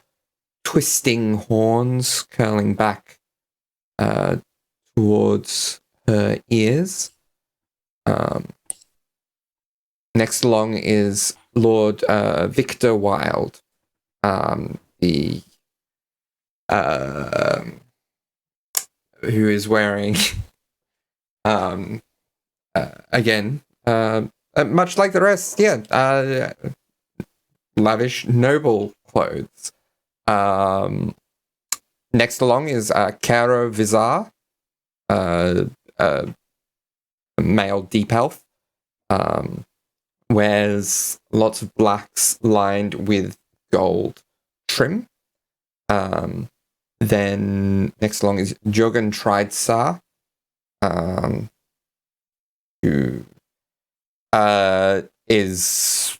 twisting horns curling back towards her ears. Next along is Lord Victor Wilde, the who is wearing, again, much like the rest, lavish, noble clothes. Next along is 𝗖𝗔𝗦𝗧, male deep elf. Wears lots of blacks lined with gold trim. Then next along is 𝗖𝗔𝗦𝗧, who is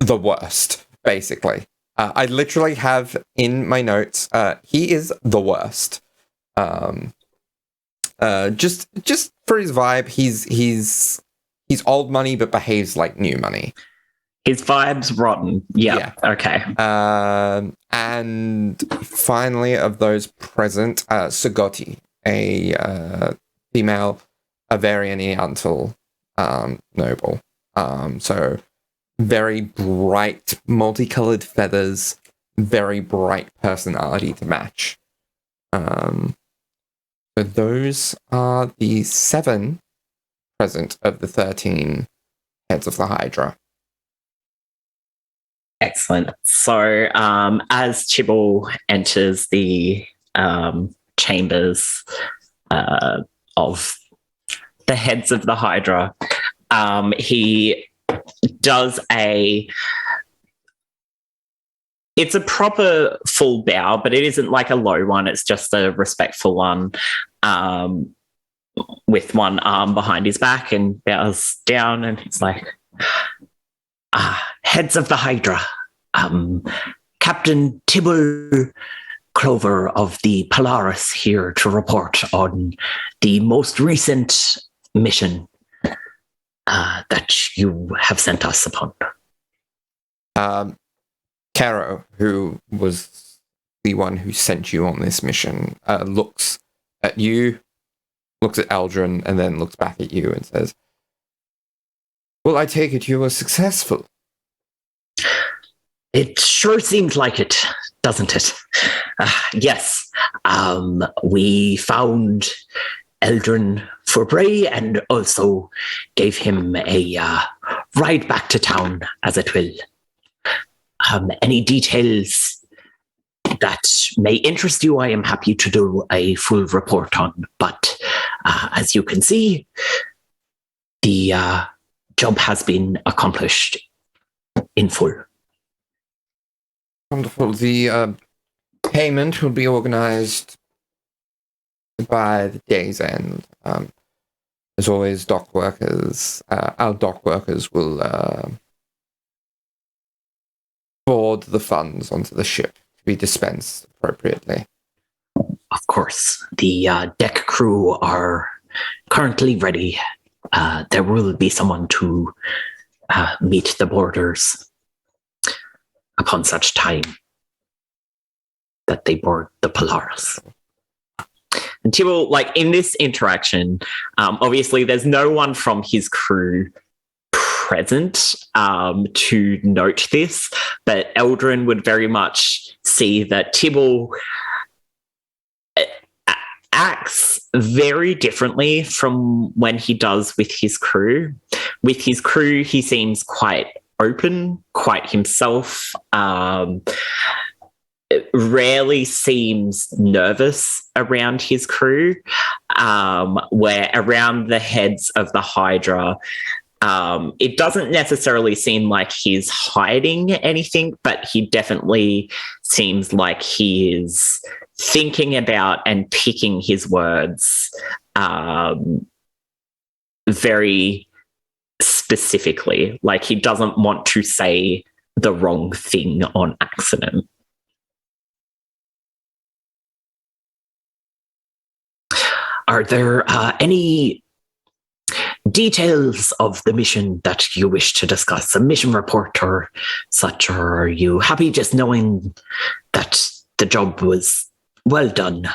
the worst, basically. I literally have in my notes, he is the worst. Just for his vibe, he's old money but behaves like new money. His vibe's rotten. Yeah. Okay. And finally, of those present, 𝗖𝗔𝗦𝗧, a female Avarian noble. So very bright, multicolored feathers, very bright personality to match. So those are the 7 present of the 13 heads of the Hydra. Excellent. So as Tibble enters the chambers of the heads of the Hydra, he does it's a proper full bow, but it isn't like a low one. It's just a respectful one, with one arm behind his back, and bows down, and he's like, heads of the Hydra, Captain Tibble Clover of the Polaris here to report on the most recent mission that you have sent us upon. Caro, who was the one who sent you on this mission, looks at you, looks at 𝗔𝗦𝗧, and then looks back at you and says, well, I take it you were successful. It sure seems like it, doesn't it? Yes. We found 𝗖𝗔𝗦𝗧 and also gave him a ride back to town, as it will. Any details that may interest you, I am happy to do a full report on. But as you can see, the job has been accomplished in full. Wonderful. The payment will be organized by the day's end. As always, our dock workers will forward the funds onto the ship to be dispensed appropriately. Of course. The deck crew are currently ready. There will be someone to meet the boarders upon such time that they board the Polaris. And Tibble, like in this interaction, obviously there's no one from his crew present to note this, but 𝗖𝗔𝗦𝗧 would very much see that Tibble acts very differently from when he does with his crew. With his crew, he seems quite open, quite himself, rarely seems nervous around his crew, where around the heads of the Hydra, it doesn't necessarily seem like he's hiding anything, but he definitely seems like he is thinking about and picking his words very specifically. Like he doesn't want to say the wrong thing on accident. Are there any details of the mission that you wish to discuss? A mission report or such? Or are you happy just knowing that the job was well done?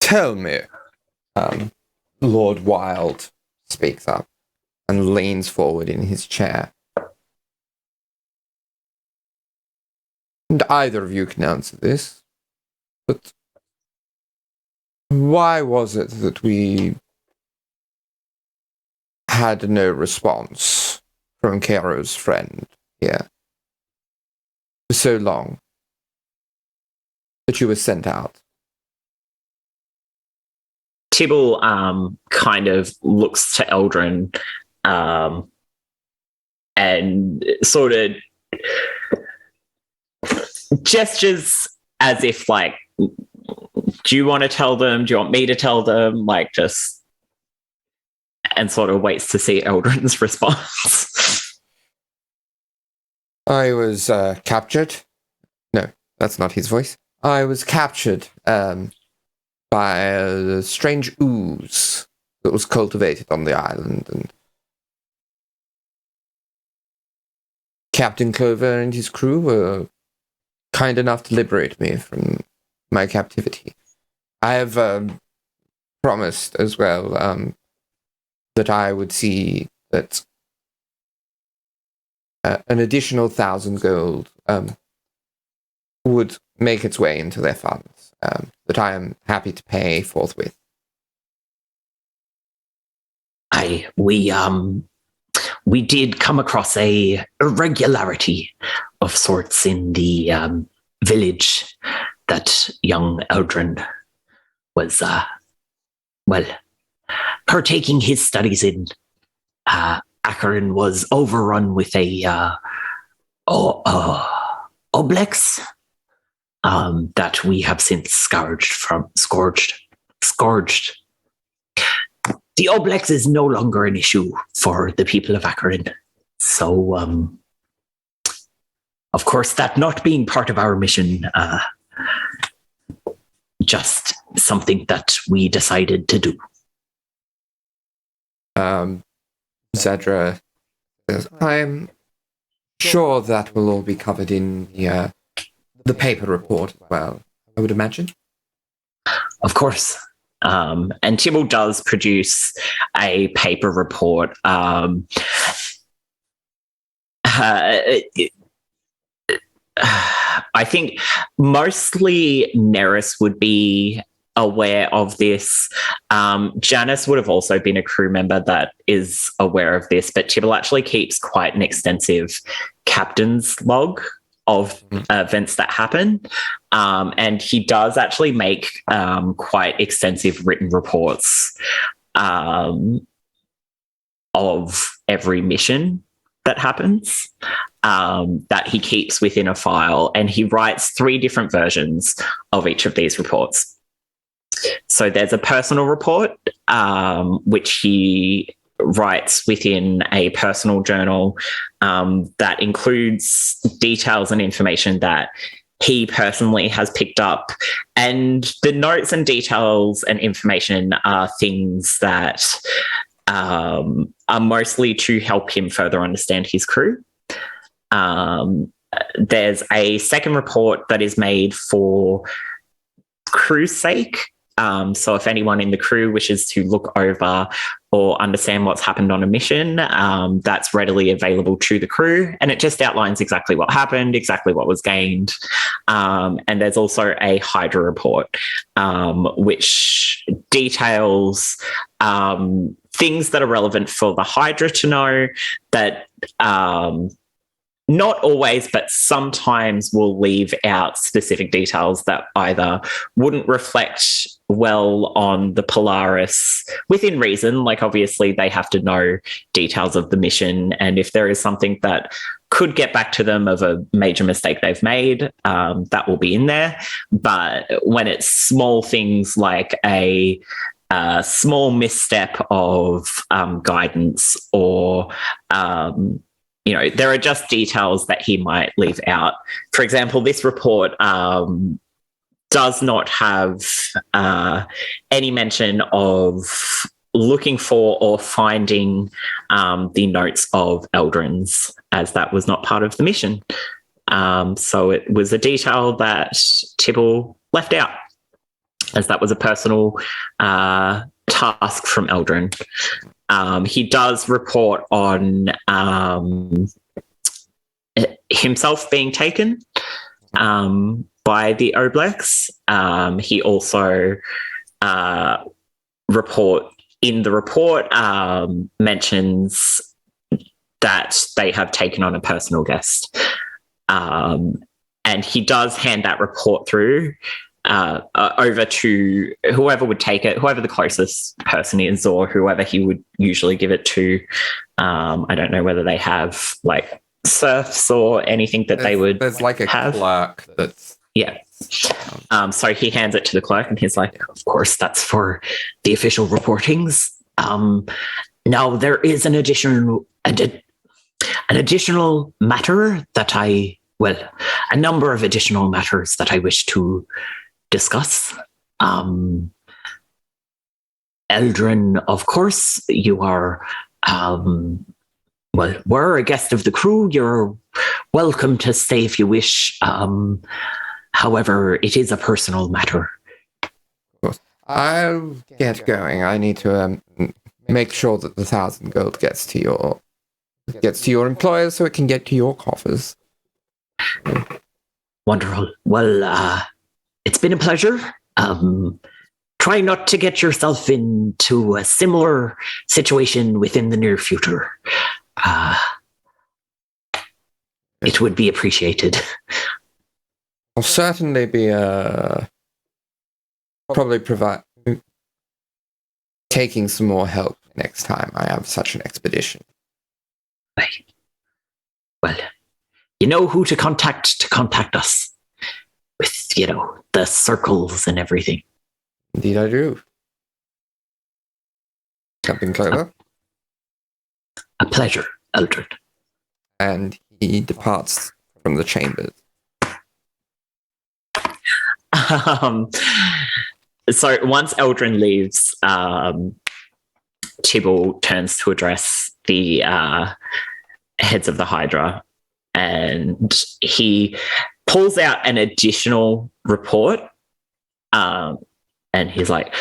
Tell me, Lord Wild speaks up and leans forward in his chair. and either of you can answer this, but why was it that we had no response from Caro's friend here for so long that you were sent out? Tibble kind of looks to Eldrin and sort of gestures as if, like, do you want to tell them? Do you want me to tell them? Like, just... and sort of waits to see Eldrin's response. I was captured. No, that's not his voice. I was captured by a strange ooze that was cultivated on the island, and Captain Clover and his crew were kind enough to liberate me from my captivity. I have promised as well that I would see that an additional 1,000 gold would make its way into their funds, that I am happy to pay forthwith. We did come across a irregularity of sorts in the village that young Eldrin was, partaking his studies in. Acheron was overrun with a oblex that we have since scourged. The oblex is no longer an issue for the people of Acheron. So, of course, that not being part of our mission, just something that we decided to do. 𝗖𝗔𝗦𝗧 says, I'm sure that will all be covered in the paper report as well, I would imagine. Of course. And Tibble does produce a paper report. I think mostly Neris would be aware of this. Janice would have also been a crew member that is aware of this, but Tibble actually keeps quite an extensive captain's log of events that happen. And he does actually make quite extensive written reports of every mission that happens that he keeps within a file. And he writes 3 different versions of each of these reports. So there's a personal report, which he writes within a personal journal that includes details and information that he personally has picked up. And the notes and details and information are things that are mostly to help him further understand his crew. There's a second report that is made for crew's sake. So if anyone in the crew wishes to look over or understand what's happened on a mission, that's readily available to the crew. And it just outlines exactly what happened, exactly what was gained. And there's also a Hydra report, which details things that are relevant for the Hydra to know that not always, but sometimes will leave out specific details that either wouldn't reflect well on the Polaris within reason. Like, obviously, they have to know details of the mission. And if there is something that could get back to them of a major mistake they've made, that will be in there. But when it's small things like a small misstep of guidance or there are just details that he might leave out. For example, this report does not have any mention of looking for or finding the notes of Eldrin's, as that was not part of the mission. So it was a detail that Tibble left out, as that was a personal task from Eldrin. He does report on himself being taken. by the Oblex. He also mentions that they have taken on a personal guest. And he does hand that report through over to whoever would take it, whoever the closest person is, or whoever he would usually give it to. I don't know whether they have like serfs or anything that they would There's like a have. clerk that's... Yeah. So he hands it to the clerk and he's like, of course, that's for the official reportings. Now there is an additional matter that a number of additional matters that I wish to discuss. 𝗖𝗔𝗦𝗧, of course, you are, were a guest of the crew. You're welcome to stay if you wish. However, it is a personal matter. I'll get going. I need to make sure that the 1,000 gold gets to your employer so it can get to your coffers. Wonderful. Well, it's been a pleasure. Try not to get yourself into a similar situation within the near future. It would be appreciated. I'll certainly be probably taking some more help next time I have such an expedition. Right. Well, you know who to contact us with, the circles and everything. Indeed I do. Captain Clover. A pleasure, 𝗖𝗔𝗦𝗧. And he departs from the chambers. So once 𝗖𝗔𝗦𝗧 leaves, Tibble turns to address the heads of the Hydra, and he pulls out an additional report, and he's like,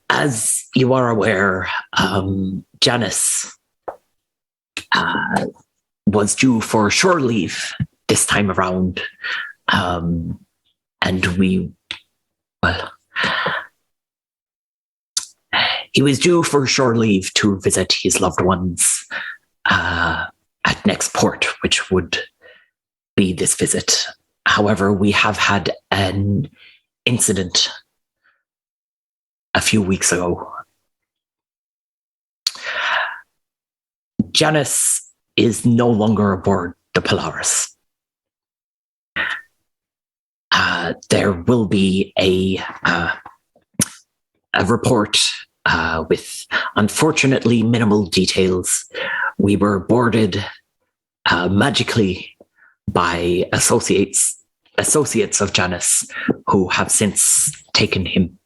as you are aware, 𝗔𝗦𝗧 was due for shore leave this time around, and he was due for shore leave to visit his loved ones at next port, which would be this visit. However, we have had an incident a few weeks ago. 𝗔𝗦𝗧 is no longer aboard the Polaris. There will be a report with unfortunately minimal details. We were boarded magically by associates of 𝗔𝗦𝗧 who have since taken him.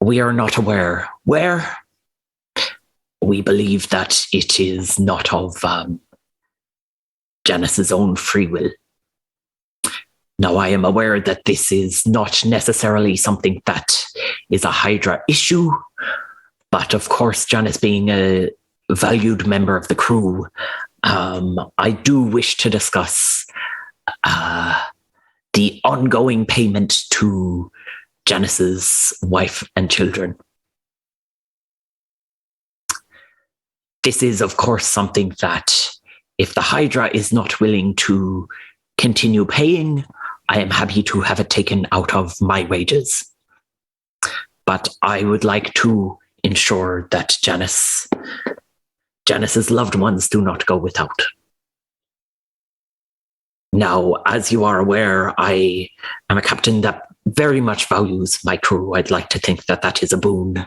We are not aware where. We believe that it is not of 𝗔𝗦𝗧's own free will. Now, I am aware that this is not necessarily something that is a Hydra issue, but of course, 𝗔𝗦𝗧 being a valued member of the crew, I do wish to discuss the ongoing payment to 𝗔𝗦𝗧's wife and children. This is, of course, something that if the Hydra is not willing to continue paying, I am happy to have it taken out of my wages. But I would like to ensure that 𝗔𝗦𝗧's loved ones do not go without. Now, as you are aware, I am a captain that very much values my crew. I'd like to think that that is a boon.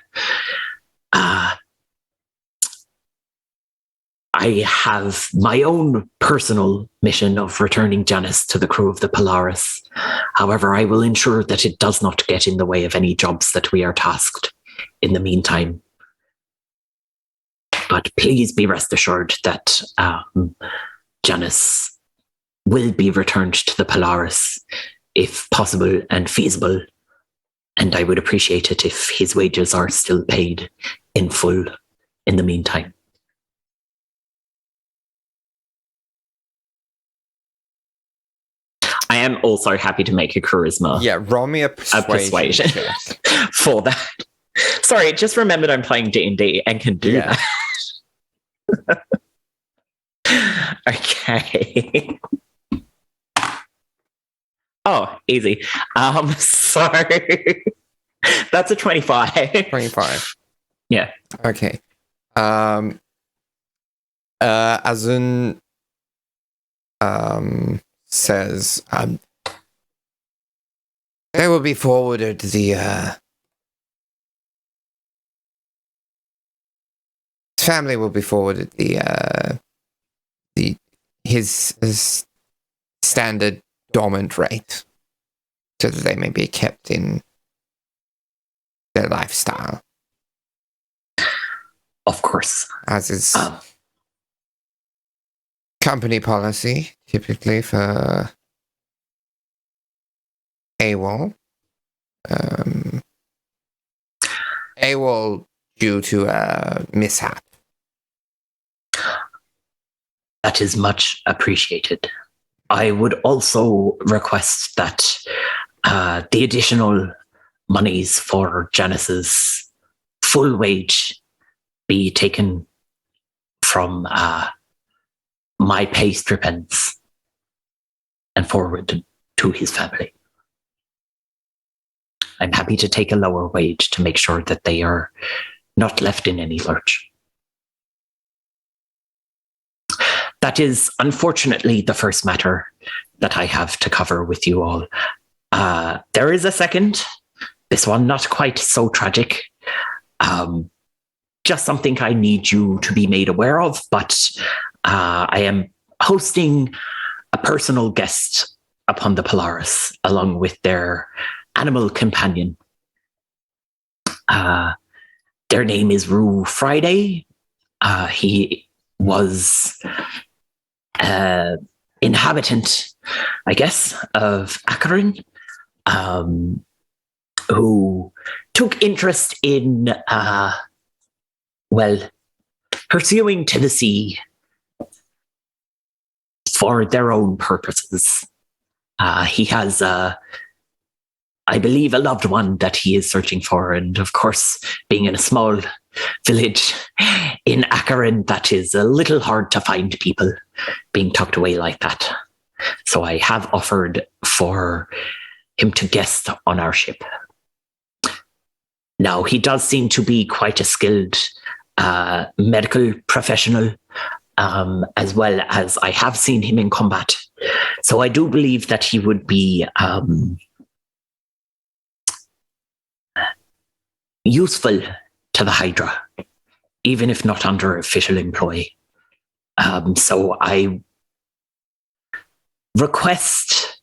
I have my own personal mission of returning 𝗔𝗦𝗧 to the crew of the Polaris. However, I will ensure that it does not get in the way of any jobs that we are tasked in the meantime. But please be rest assured that 𝗔𝗦𝗧 will be returned to the Polaris if possible and feasible. And I would appreciate it if his wages are still paid in full in the meantime. am also happy to make a charisma Yeah, roll me a persuasion. persuasion. For that. Sorry, just remembered I'm playing D&D and can do Yeah. that. Okay. Oh, easy. So that's a 25. 25. Yeah. Okay. Azun says they will be forwarded the his family will be forwarded his standard dormant rate so that they may be kept in their lifestyle. Of course. As is company policy, typically for AWOL. AWOL due to a mishap. That is much appreciated. I would also request that the additional monies for Janice's full wage be taken from my pay stipends and forwarded to his family. I'm happy to take a lower wage to make sure that they are not left in any lurch. That is unfortunately the first matter that I have to cover with you all. There is a second, this one not quite so tragic. Just something I need you to be made aware of, but I am hosting a personal guest upon the Polaris along with their animal companion. Their name is Rue Friday. He was inhabitant, I guess, of Acheron, who took interest in, pursuing to the sea for their own purposes. He has, I believe, a loved one that he is searching for. And of course, being in a small village in Acheron, that is a little hard to find people being tucked away like that. So I have offered for him to guest on our ship. Now, he does seem to be quite a skilled medical professional, as well as I have seen him in combat. So I do believe that he would be useful to the Hydra, even if not under official employ. So I request,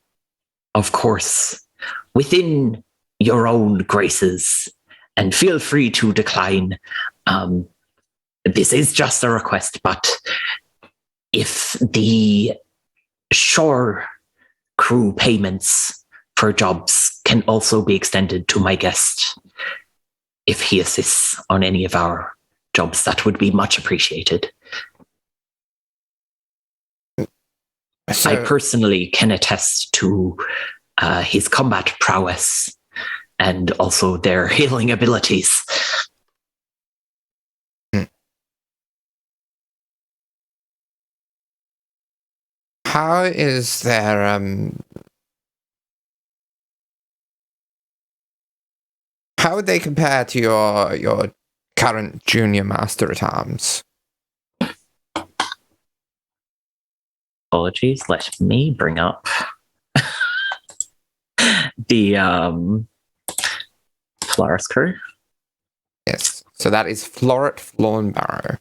of course, within your own graces, and feel free to decline. This is just a request, but if the shore crew payments for jobs can also be extended to my guest, if he assists on any of our jobs, that would be much appreciated. So, I personally can attest to his combat prowess and also their healing abilities. how is their how would they compare to your current junior master at arms? Apologies, let me bring up the Polaris crew. Yes. So that is Floret Flawnbarrow.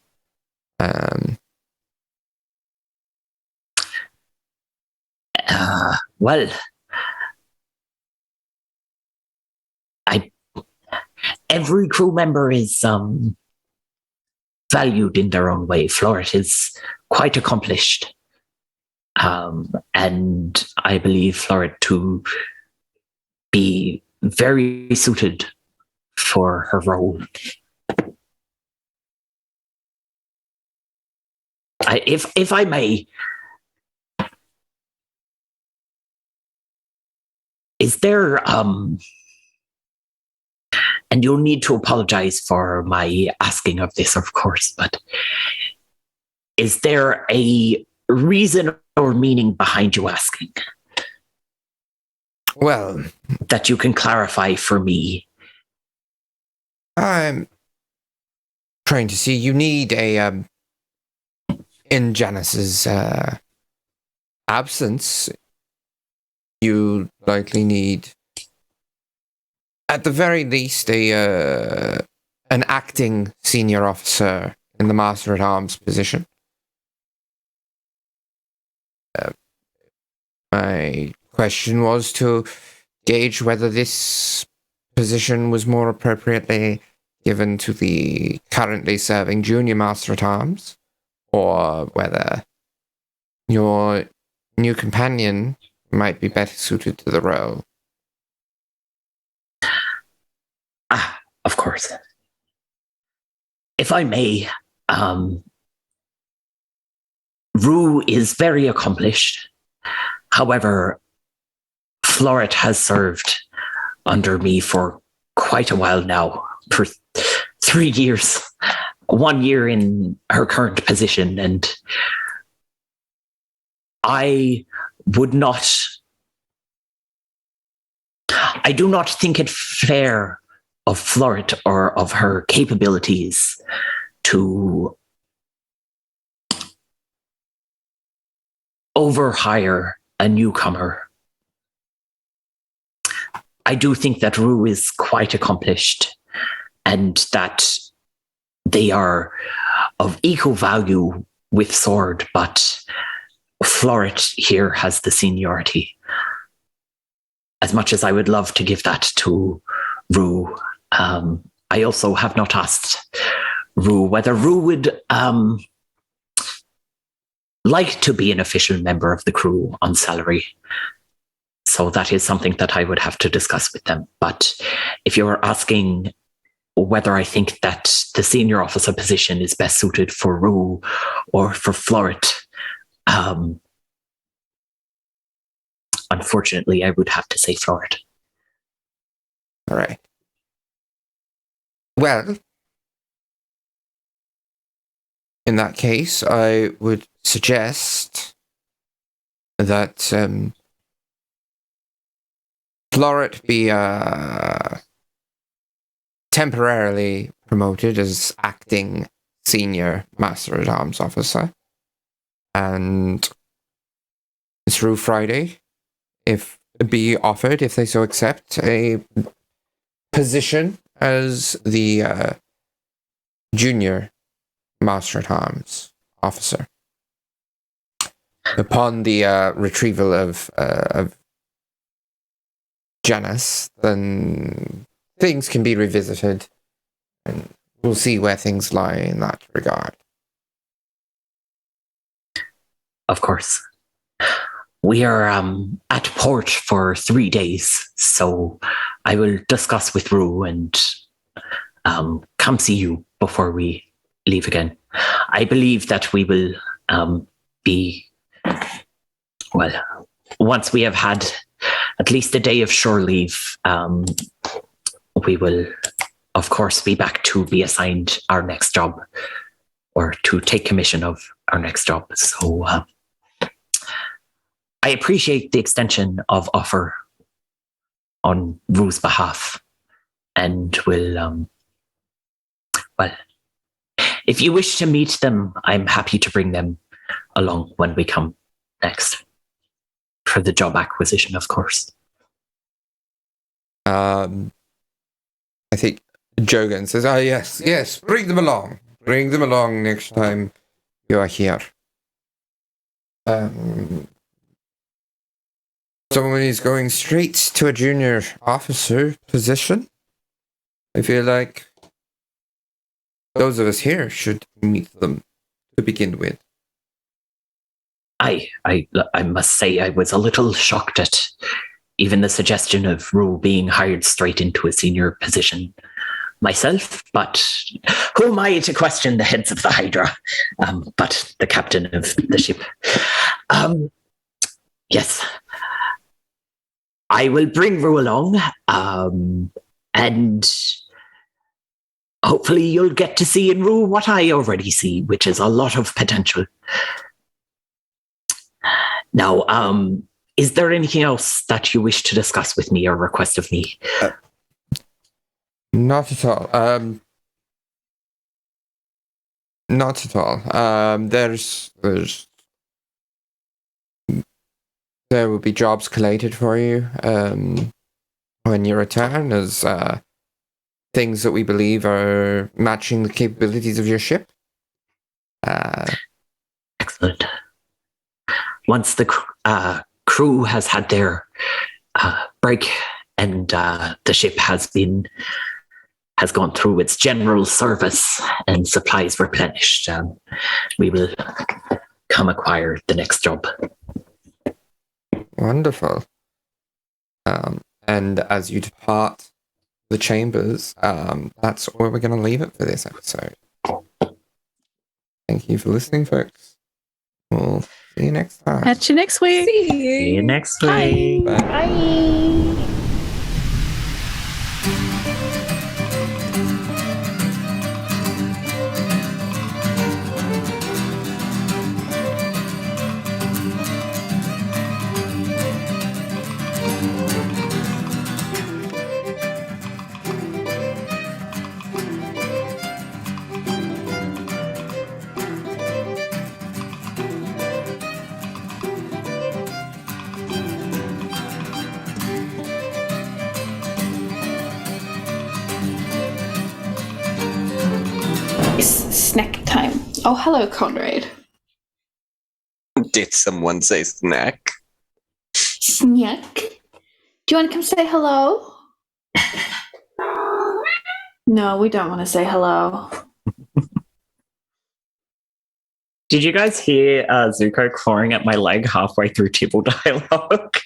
Well, every crew member is valued in their own way. Floret is quite accomplished, and I believe Floret to be very suited for her role. If I may, is there, and you'll need to apologize for my asking of this, of course, but is there a reason or meaning behind you asking? Well, that you can clarify for me. I'm trying to see. You need a in Janice's absence. You likely need, at the very least, an acting senior officer in the Master at Arms position. My question was to gauge whether this position was more appropriately given to the currently serving junior Master at Arms, or whether your new companion might be better suited to the role. Of course. If I may, Rue is very accomplished. However, Floret has served under me for quite a while now, for 3 years, 1 year in her current position, and I do not think it fair of Floret or of her capabilities to overhire a newcomer. I do think that Rue is quite accomplished and that they are of equal value with Sword, but Floret here has the seniority. As much as I would love to give that to Rue, I also have not asked Rue whether Rue would like to be an official member of the crew on salary. So that is something that I would have to discuss with them. But if you're asking whether I think that the senior officer position is best suited for Rue or for Floret, unfortunately, I would have to say Floret. All right. Well, in that case, I would suggest that Floret be temporarily promoted as acting senior Master at Arms officer, and through Friday, if be offered, if they so accept, a position as the junior Master at Arms officer. Upon the retrieval of Janice, then things can be revisited, and we'll see where things lie in that regard. Of course. We are at port for 3 days, so I will discuss with Rue and come see you before we leave again. I believe that we will be, well, once we have had at least a day of shore leave, we will, of course, be back to be assigned our next job, or to take commission of our next job. So I appreciate the extension of offer on Rue's behalf, and will, well, if you wish to meet them, I'm happy to bring them along when we come next. For the job acquisition, of course. I think Jogan says, yes, bring them along. Bring them along next time you are here. Someone is going straight to a junior officer position. I feel like those of us here should meet them to begin with. I must say I was a little shocked at even the suggestion of Rue being hired straight into a senior position myself, but who am I to question the heads of the Hydra, but the captain of the ship. Yes. I will bring Rue along, and hopefully you'll get to see in Rue what I already see, which is a lot of potential. Now, is there anything else that you wish to discuss with me or request of me? Not at all. Not at all. There will be jobs collated for you when you return as things that we believe are matching the capabilities of your ship. Excellent. Once the crew has had their break and the ship has gone through its general service and supplies replenished, we will come acquire the next job. Wonderful. And as you depart the chambers, that's where we're going to leave it for this episode. Thank you for listening, folks. We'll see you next time. Catch you next week. See you next week. Bye. Bye. Snack time. Oh, hello, Conrad. Did someone say snack? Snack. Do you want to come say hello? No, we don't want to say hello. Did you guys hear Zuko clawing at my leg halfway through Tibble dialogue?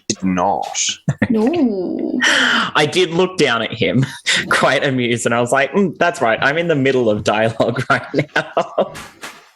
Did not. No. I did look down at him, quite amused, and I was like, that's right, I'm in the middle of dialogue right now.